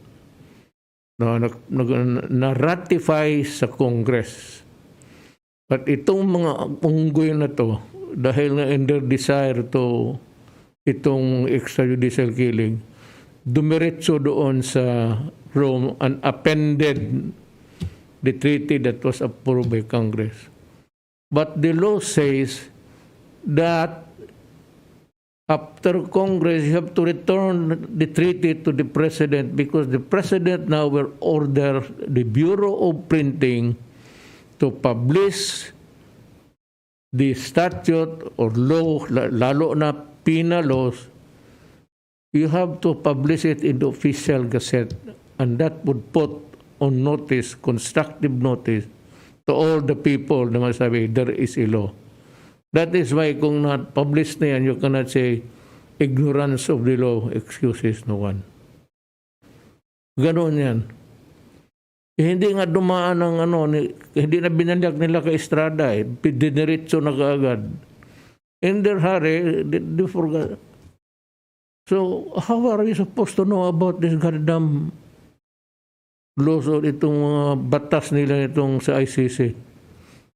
na ratify sa Congress. But itong mga unggoy na to, dahil nga in their desire to itong extrajudicial killing, dumiretso doon sa Rome and appended the treaty that was approved by Congress. But the law says that after Congress, you have to return the treaty to the President because the President now will order the Bureau of Printing to publish the statute or law, lalo na penal laws. You have to publish it in the official gazette, and that would put on notice, constructive notice, to all the people na masabi, there is a law. That is why kung not-publish na yan, you cannot say, ignorance of the law excuses no one. Ganoon yan. Hindi nga dumaan ng hindi na binandag nila kay Estrada diniretso na kaagad. In their hurry, they forgot. So, how are you supposed to know about this goddamn laws o itong mga batas nila itong sa ICC?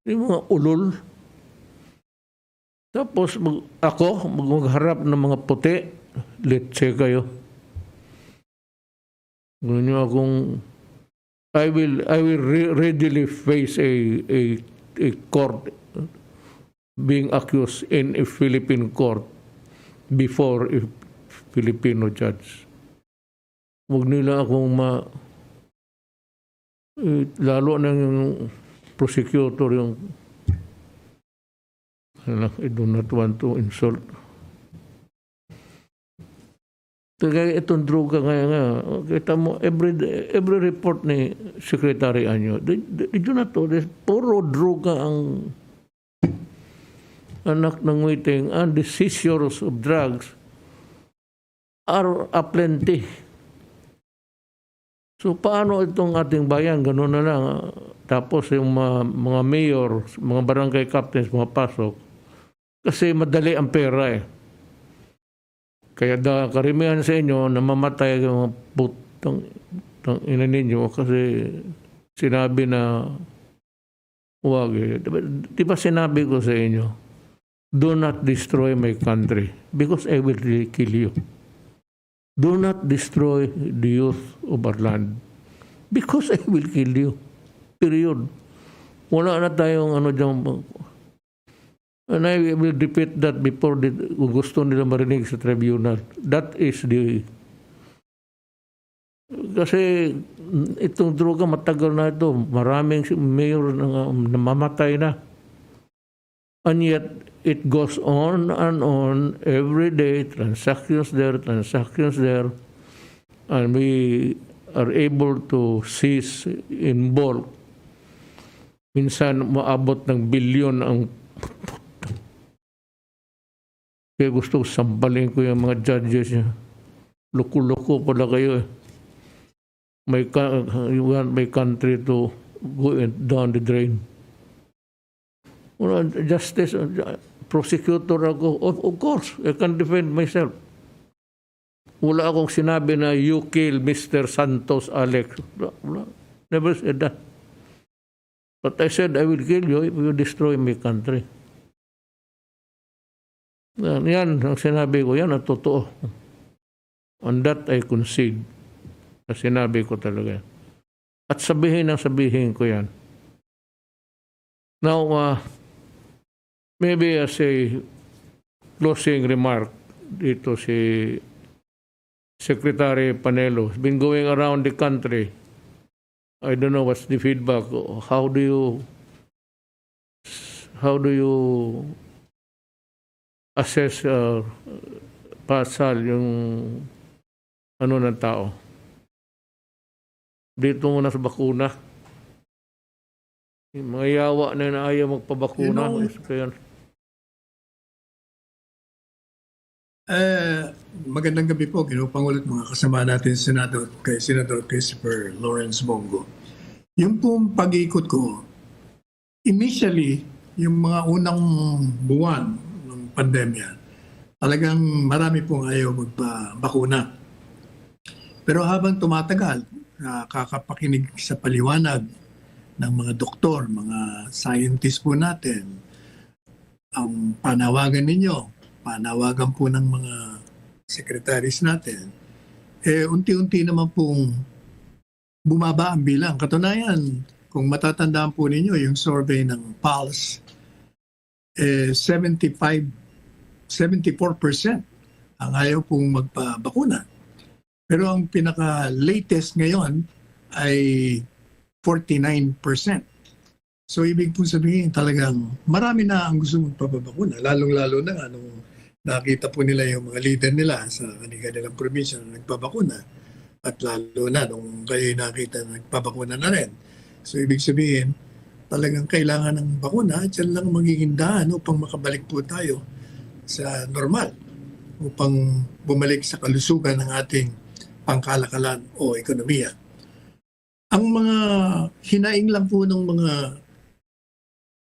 Yung mga ulol. Tapos ako, magharap ng mga puti, letse kayo. Ganyan akong, I will readily face a court being accused in a Philippine court before a Filipino judge. Huwag nila akong lalo na yung prosecutor yung I do not want to insult. Kaya itong droga nga, kita mo, every report ni Secretary Anyo, did you not notice, puro droga ang anak ng waiting, and the seizures of drugs are aplenty. So paano itong ating bayan, gano'n na lang, tapos yung mga mayor, mga barangay captains, mga pasok, kasi madali ang pera Kaya karamihan sa inyo, namamatay yung putang ina ninyo kasi sinabi na huwag Di ba sinabi ko sa inyo, do not destroy my country because I will really kill you. Do not destroy the youth of our land because I will kill you. Period. Wala na tayong dyan. And I will repeat that before kung gusto nila marinig sa tribunal. That is kasi itong droga matagal na ito. Maraming mayor na namamatay na. And yet, it goes on and on every day. Transactions there. And we are able to seize in bulk. Minsan, maabot ng bilyon ang kaya gusto ko sampalin ko yung mga judges niya. Loko-loko pala kayo you want my country to go down the drain. Well, justice, prosecutor ako. Of course, I can defend myself. Wala akong sinabi na you kill Mr. Santos Alex. Wala. Never said that. But I said I will kill you if you destroy my country. Yan ang sinabi ko. Yan ang totoo. On that I concede. Sinabi ko talaga. At sabihin ko yan. Now, maybe as a closing remark, dito si Secretary Panelo has been going around the country. I don't know what's the feedback. How do you assess pasal yung ano ng tao? Dito muna sa bakuna. Yung mga yawa na ayaw magpabakuna. Kaya, magandang gabi po, Pangulo, mga kasama natin sa Senado, kay Senator Christopher Lawrence Bongo. Yung pong pag-ikot ko, initially, yung mga unang buwan ng pandemya, talagang marami pong ayaw magpabakuna. Pero habang tumatagal, nakakapakinig sa paliwanag ng mga doktor, mga scientists po natin, ang panawagan ninyo, panawagan po ng mga secretaries natin, unti-unti naman pong bumaba ang bilang. Katunayan, kung matatandaan po ninyo, yung survey ng Pulse, 74% ang ayaw pong magpabakuna. Pero ang pinaka-latest ngayon ay 49%. So ibig po sabihin talagang marami na ang gusto magpapabakuna. Lalong-lalo na nung nakita po nila yung mga leader nila sa kanilang probinsya na nagpabakuna. At lalo na nung kayo nakita na nagpabakuna na rin. So ibig sabihin, talagang kailangan ng bakuna at yan lang magiging daan upang makabalik po tayo sa normal. Upang bumalik sa kalusugan ng ating pangkalakalan o ekonomiya. Ang mga hinaing lang po ng mga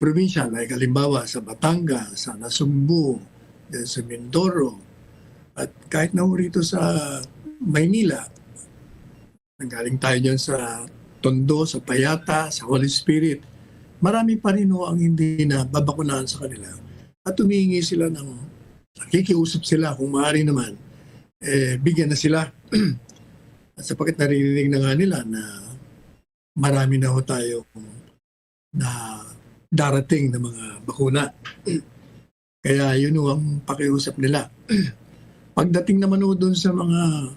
probinsya, like halimbawa sa Batangas, sa Nasugbu, sa Mindoro, at kahit na rito sa Maynila, nanggaling tayo dyan sa Tondo, sa Payata, sa Holy Spirit, marami pa rin ang hindi na babakunahan sa kanila. At humihingi sila nakikiusap sila kung maaari naman, bigyan na sila. At sapagkat narinig na nga nila na marami na tayo na darating na mga bakuna. Kaya yun ang pakiusap nila. Pagdating naman doon sa mga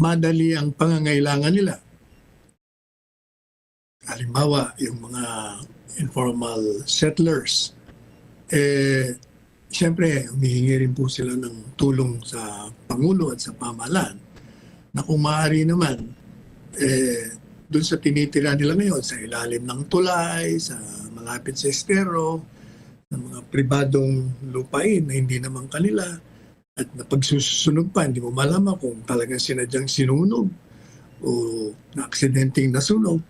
madali ang pangangailangan nila, halimbawa yung mga informal settlers, siyempre humihingi rin po sila ng tulong sa Pangulo at sa pamahalaan na kung maaari naman, doon sa tinitira nila ngayon, sa ilalim ng tulay, sa malapit sa estero, ng mga pribadong lupain na hindi naman kanila, at napagsusunog pa, hindi mo malaman kung talagang sinadyang sinunog o na-aksidenteng nasunog.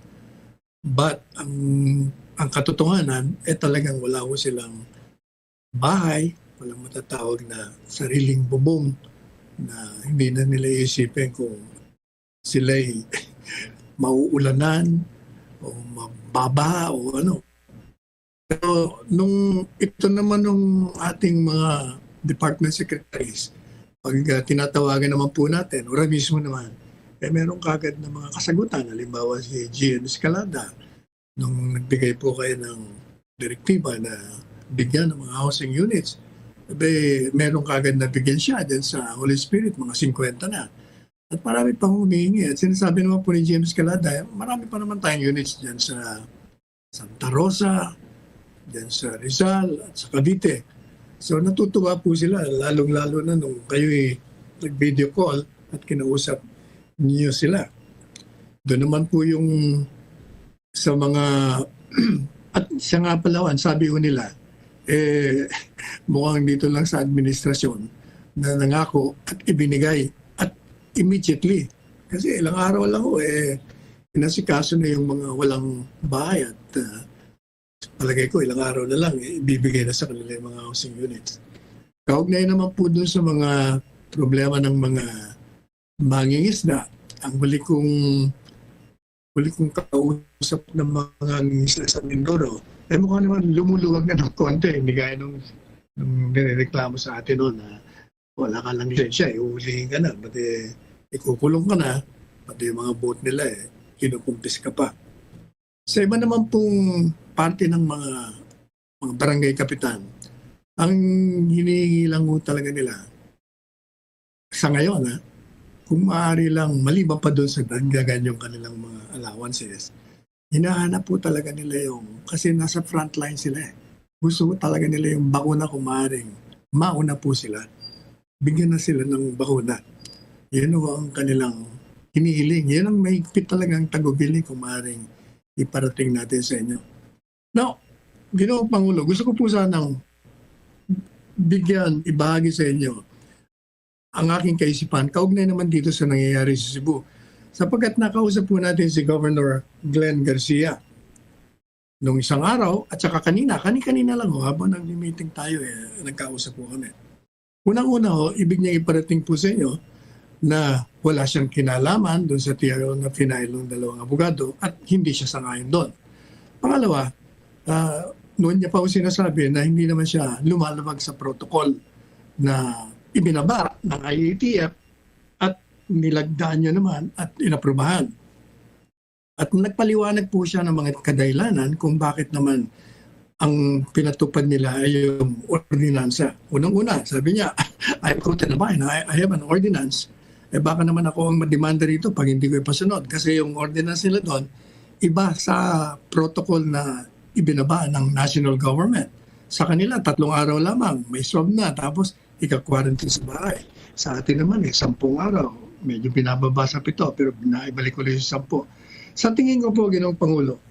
But ang katotohanan, talagang wala ko silang bahay, walang matatawag na sariling bubong na hindi na nila isipin kung sila'y mauulanan o mababa o ano. Pero ito naman nung ating mga department secretaries, pag tinatawagan naman po natin, ora mismo naman, meron kagad na mga kasagutan. Halimbawa si Gian Escalada, nung nagbigay po kayo ng direktiba na bigyan ng mga housing units, meron kagad na bigyan siya din sa Holy Spirit, mga 50 na. At marami pang humihingi. At sinasabi naman po ni James Calada, marami pa naman tayong units dyan sa Santa Rosa, dyan sa Rizal, at sa Cavite. So natutuwa po sila, lalong-lalo na nung kayo nag-video call at kinausap niyo sila. Doon naman po yung sa mga, at siya nga pala, sabi ko nila, mukhang dito lang sa administrasyon na nangako at ibinigay at immediately Kasi ilang araw lang ho, inasikaso na yung mga walang bahay at palagay ko ilang araw na lang, ibibigay na sa kanila yung mga housing units. Kaugnay naman po dun sa mga problema ng mga mangingisda, ang huli kong kausap ng mga mangingisda sa Mindoro, mukhang naman lumuluwag na ng konti, hindi gaya nung nireklamo sa atin noon na wala ka lang lisensya, iuhulihin ka na, pati ikukulong ka na, pati yung mga boat nila kinukumpis ka pa. Sa iba naman pong parte ng mga barangay kapitan, ang hinihingi lang ho talaga nila sa ngayon, kung maaari lang maliban pa doon sa dagdagan yung kanilang mga allowances, hinahanap po talaga nila yung, kasi nasa frontline sila Gusto talaga nila yung bakuna kung maaaring mauna po sila. Bigyan na sila ng bakuna. Yan ang kanilang hinihiling. Yan ang mahigpit talagang tagubilin kung maaaring iparating natin sa inyo. Now, Ginoong Pangulo, gusto ko po sanang ibahagi sa inyo ang aking kaisipan. Kaugnay naman dito sa nangyayari sa Cebu. Sapagkat nakausap po natin si Governor Glenn Garcia nung isang araw at saka kanina lang habang nag-meeting tayo nagkausap po kami. Unang-una ibig niya iparating po sa inyo na wala siyang kinalaman doon sa TRO na final ng dalawang abogado at hindi siya sangayon doon. Pangalawa, noon niya pa sinasabi na hindi naman siya lumalabag sa protocol na ibinaba ng IATF at nilagdaan niya naman at inaprubahan. At nagpaliwanag po siya ng mga kadahilanan kung bakit naman ang pinatupad nila ay yung ordinansa. Unang-una, sabi niya, I quoted the line, I have an ordinance. Baka naman ako ang mademanda rito pag hindi ko ipasunod. Kasi yung ordinance nila doon, iba sa protocol na ibinaba ng national government. Sa kanila, 3 araw lamang, may swab na, tapos ika-quarantine sa bahay. Sa atin naman, 10 araw. Medyo binababa sa 7, pero naibalik ko lang sa 10. Sa tingin ko po, Ginoong Pangulo,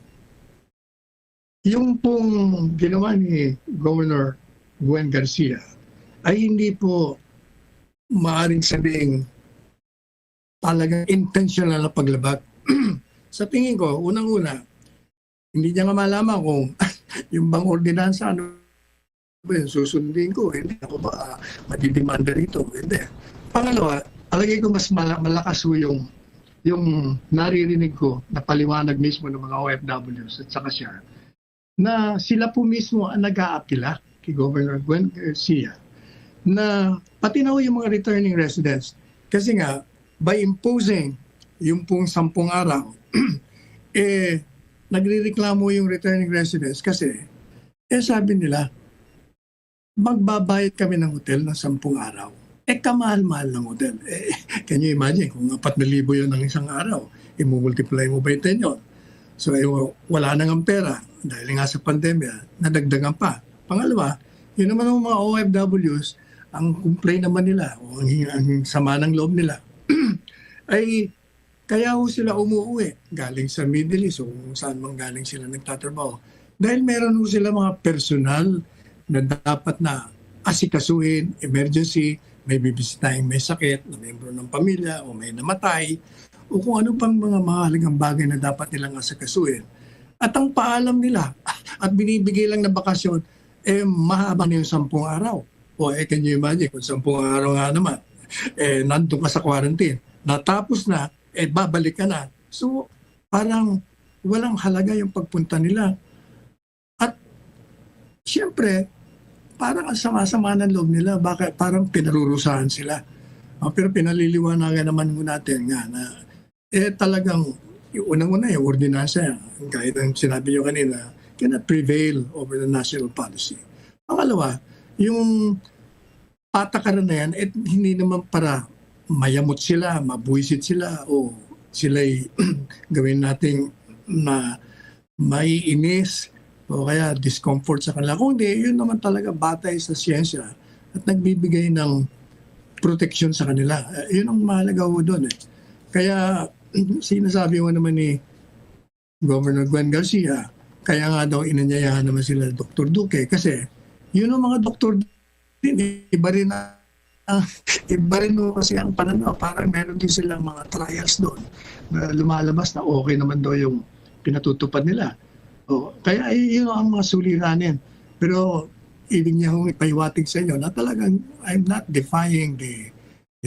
yung pong ginawa ni Governor Gwen Garcia ay hindi po maaaring sabing talagang intentional na paglabag. Sa tingin ko, unang-una, hindi niya nga malaman kung yung bang ordinansa, susundin ko, hindi ako ba madidemanda rito. Hindi. Pangalawa, alagay ko mas malakas yung naririnig ko na paliwanag mismo ng mga OFWs at saka siya, na sila po mismo ang nag-aapila kay Governor Gwen Garcia na pati na yung mga returning residents. Kasi nga, by imposing yung pong 10 araw, nagrireklamo yung returning residents kasi, sabi nila, magbabayad kami ng hotel ng 10 araw. Kamahal-mahal ng hotel. Can you imagine, kung 4,000 yun ng isang araw, i-multiply mo by 10 yun. So, wala nang ang pera dahil nga sa pandemya, nadagdagan pa. Pangalawa, yun naman ang mga OFWs, ang complaint naman nila, o ang sama ng loob nila, ay kaya sila umuwi galing sa Middle East o kung saan mang galing sila nagtatrabaho. Dahil meron sila mga personal na dapat na asikasuhin, emergency, may bibisitahin may sakit, na membro ng pamilya, o may namatay, o kung ano pang mga mahalagang bagay na dapat nilang asikasuhin. At ang paalam nila, at binibigay lang na bakasyon, mahaba na yung 10 araw. O can you imagine, kung 10 araw nga naman, nandun ka sa quarantine, natapos na, babalik ka na. So, parang walang halaga yung pagpunta nila. At, siyempre, parang ang sama-sama ng loob nila, parang pinarurusahan sila. Pero pinaliliwanagan naman mo natin nga na talagang unang-una yung ordinansa, gaya ng sinabi nyo kanina, cannot prevail over the national policy. Pangalawa, yung patakaran na yan, hindi naman para mayamot sila, mabuisit sila, o sila'y gawin nating maiinis, o kaya discomfort sa kanila. Kung hindi, yun naman talaga batay sa siyensya at nagbibigay ng protection sa kanila. Yun ang mahalaga ho doon. Kaya sinasabi mo naman ni Governor Gwen Garcia, kaya nga daw inanyayahan naman sila Dr. Duque kasi yun ang mga doktor din, iba rin iba rin mo kasi ang pananaw. Parang meron din silang mga trials doon na lumalabas na okay naman daw yung pinatutupad nila. Kaya yun ang mga suliranin. Pero ibig niya hong ipaiwatig sa inyo na talagang I'm not defying the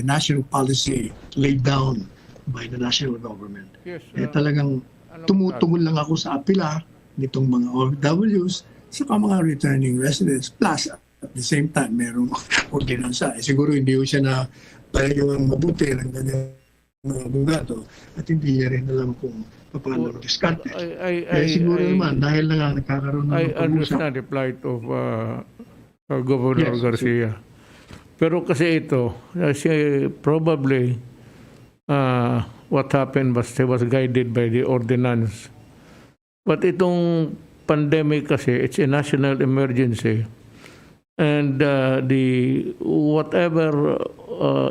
national policy laid down by the national government. Yes, Talagang tumutungol lang ako sa apila nitong mga OFWs sa mga returning residents. Plus, at the same time, merong ordinansa. Siguro hindi ko siya na pareho ang mabuti ng ganyan mga abogado at hindi niya rin alam kung paano diskarte. Kaya siguro naman, dahil na nagkakaroon ng I understand the plight of Governor Garcia. Pero kasi ito, probably what happened was he was guided by the ordinance. But itong pandemic kasi, it's a national emergency. And the whatever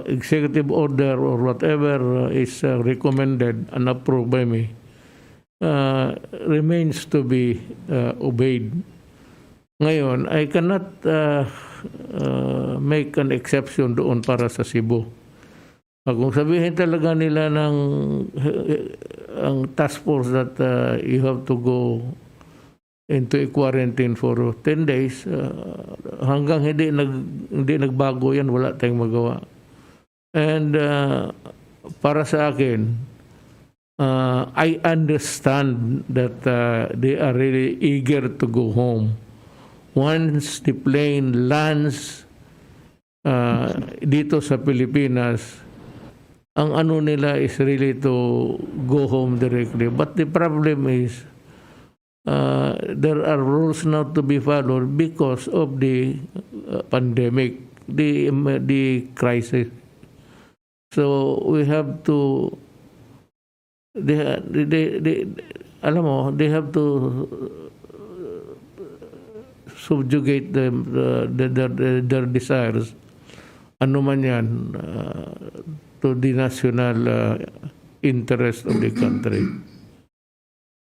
executive order or whatever is recommended and approved by me remains to be obeyed. Ngayon, I cannot make an exception doon para sa Cebu. Kung sabihin talaga nila ng ang task force that you have to go into a quarantine for 10 days, hanggang hindi nagbago yan, wala tayong magawa. And para sa akin, I understand that they are really eager to go home. Once the plane lands dito sa Pilipinas, ang ano nila is really to go home directly. But the problem is, there are rules now to be followed because of the pandemic, the crisis. So we have to, alam mo, they have to subjugate their desires, ano man yan, to the national interest of the country.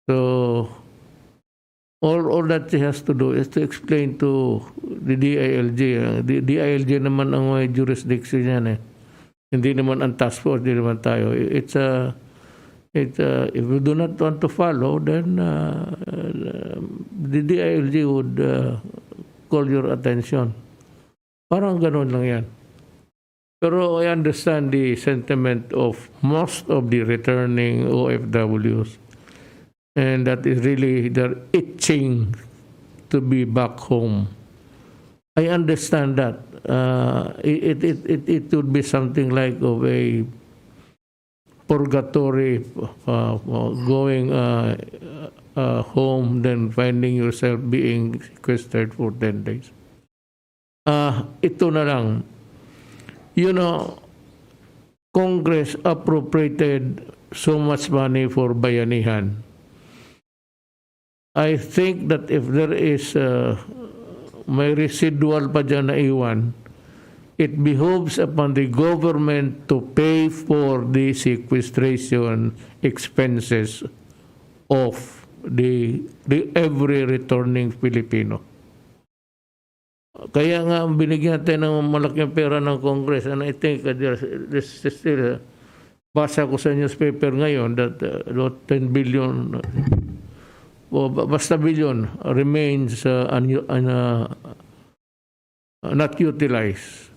So all that she has to do is to explain to the DILG. The DILG naman ang may jurisdiction yan eh. Hindi naman ang task force, hindi naman tayo. If we do not want to follow, then the DILG would call your attention. Parang ganun lang yan. Pero I understand the sentiment of most of the returning OFWs. And that is really, they're itching to be back home. I understand that. It would be something like of a purgatory, going home, then finding yourself being sequestered for 10 days. Ito na lang. You know, Congress appropriated so much money for bayanihan. I think that if there is may residual pa dyan na iwan, it behoves upon the government to pay for the sequestration expenses of the every returning Filipino. Kaya nga binigyan natin ng malaking pera ng Congress, and I think this is still, basa ko sa newspaper ngayon that 10 billion basta billion remains not utilized.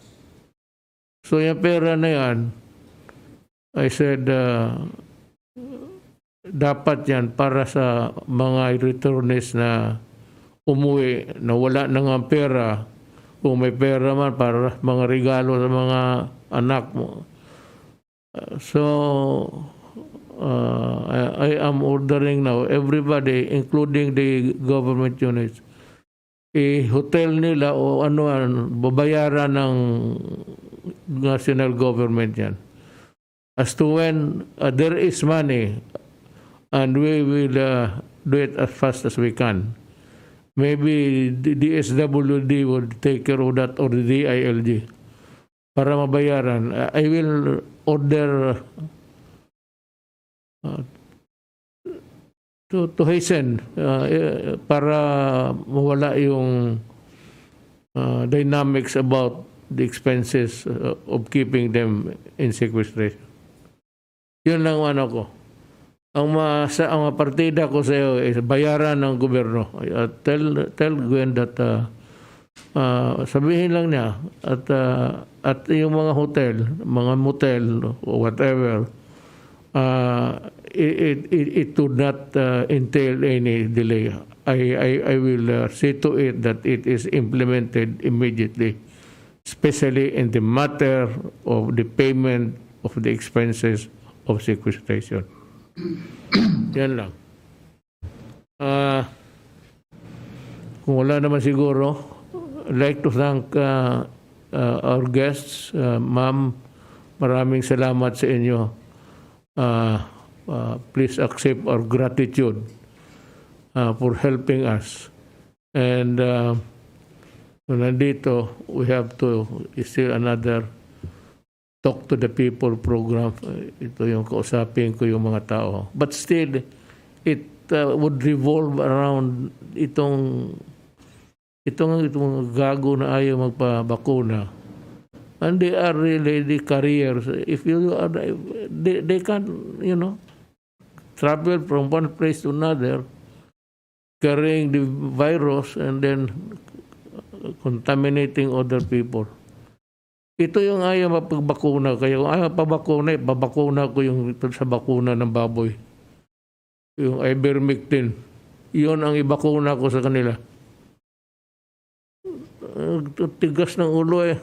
So yung pera na yan, I said, dapat yan para sa mga returnees na umuwi, na wala na nga pera. Kung may pera man, para mga regalo sa mga anak mo. I am ordering now everybody, including the government units, hotel nila o babayaran ng national government yan. As to when there is money, and we will do it as fast as we can. Maybe the DSWD would take care of that, or the DILG, para mabayaran. I will order to hasten para mawala yung dynamics about the expenses of keeping them in sequestration. Yun lang ano ko. Ang partida ko sa iyo is bayaran ng gobyerno. Tell Gwen that sabihin lang niya at yung mga hotel, mga motel or whatever, it would not entail any delay. I will see to it that it is implemented immediately, especially in the matter of the payment of the expenses of sequestration. Yan lang. Kung wala naman siguro, I'd like to thank our guests. Ma'am, maraming salamat sa inyo. Please accept our gratitude for helping us. And nandito, we have to still another Talk to the People program. Ito yung kausapin ko yung mga tao. But still, it would revolve around itong gago na ayaw magpabakuna. And they are really the carriers. If you are, they can, travel from one place to another, carrying the virus and then contaminating other people. Ito yung ayaw mapagbakuna. Kaya kung ayaw mapabakuna, babakuna ko yung sa bakuna ng baboy. Yung ivermectin. Yun ang ibakuna ko sa kanila. Tigas ng ulo eh.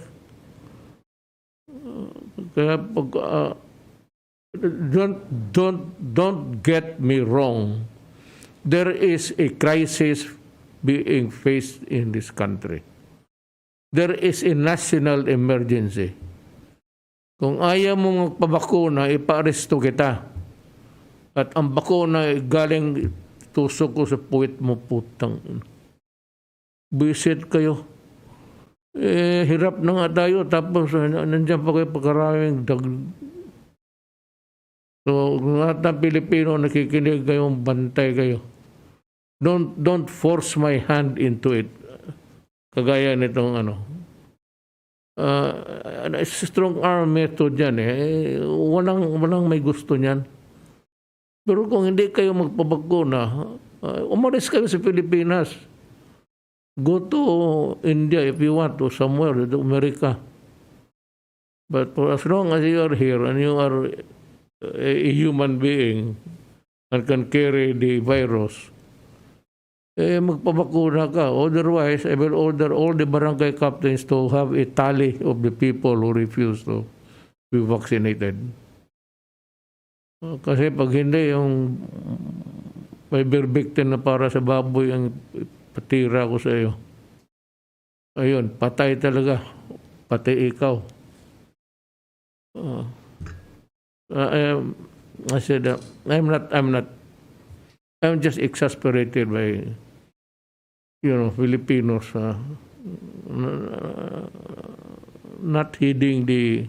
Kaya pag don't get me wrong. There is a crisis being faced in this country. There is a national emergency. Kung ayaw mo magpabakuna, ipa-aresto kita. At ang bakuna galing tusok ko sa puwit mo, putang. Bisit kayo. Hirap na nga tayo, tapos nandiyan pa kayo pagkaraming So, lahat ng Pilipino nakikinig kayong bantay kayo. Don't force my hand into it. Kagaya nitong strong arm method yan eh. Walang may gusto niyan. Pero kung hindi kayo magpabakuna, umalis kayo sa Pilipinas. Go to India if you want, to somewhere, to America. But for as long as you are here and you are a human being and can carry the virus, magpabakuna ka. Otherwise, I will order all the barangay captains to have a tally of the people who refuse to be vaccinated. Kasi pag hindi, yung may ivermectin na para sa baboy ang patira ko sa iyo. Ayun, patay talaga. Pati ikaw. I said, I'm just exasperated by Filipinos not heeding the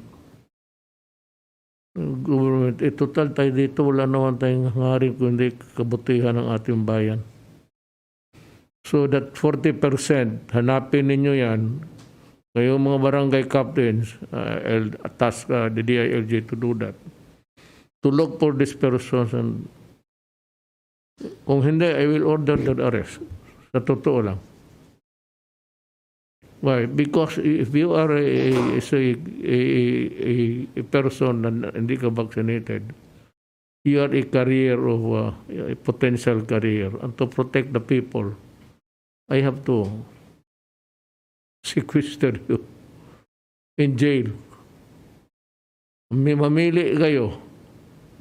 government. Total tayo dito, wala naman tayong hangarin kundi kabutihan ng ating bayan. So that 40%, hanapin ninyo yan, kayong mga barangay captains, I'll task the DILG to do that. To look for these persons, and kung hindi, I will order their arrest. Sa totoo lang. Why? Because if you are a person na hindi ka vaccinated, you are a carrier of a potential carrier. And to protect the people, I have to sequester you in jail. Mamili kayo.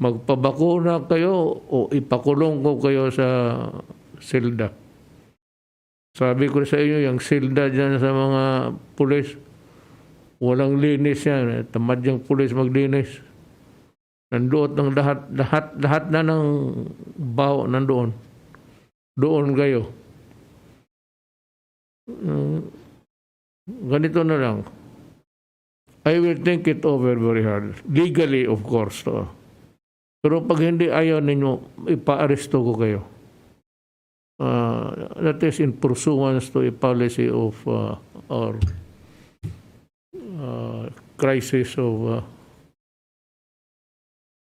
Magpabakuna kayo o ipakulong ko kayo sa silda. Sabi ko sa inyo, yung silda dyan sa mga pulis, walang linis yan. Tamad yung pulis maglinis. Nandoon ng lahat na ng baho nandoon. Doon kayo. Ganito na lang. I will think it over very hard. Legally, of course. Pero pag hindi ayaw ninyo, ipa-aresto ko kayo. That is in pursuance to a policy of our crisis of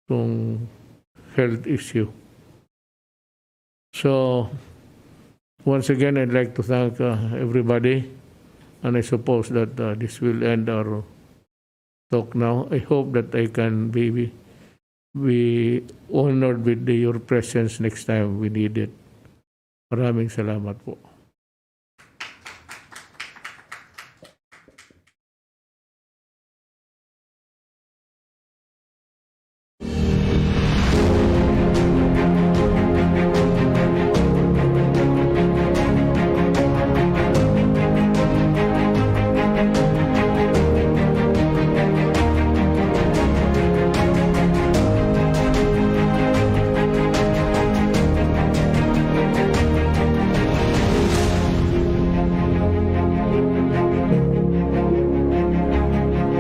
itong health issue. So, once again, I'd like to thank everybody, and I suppose that this will end our talk now. I hope that I can be honored with your presence next time we need it. Maraming salamat po.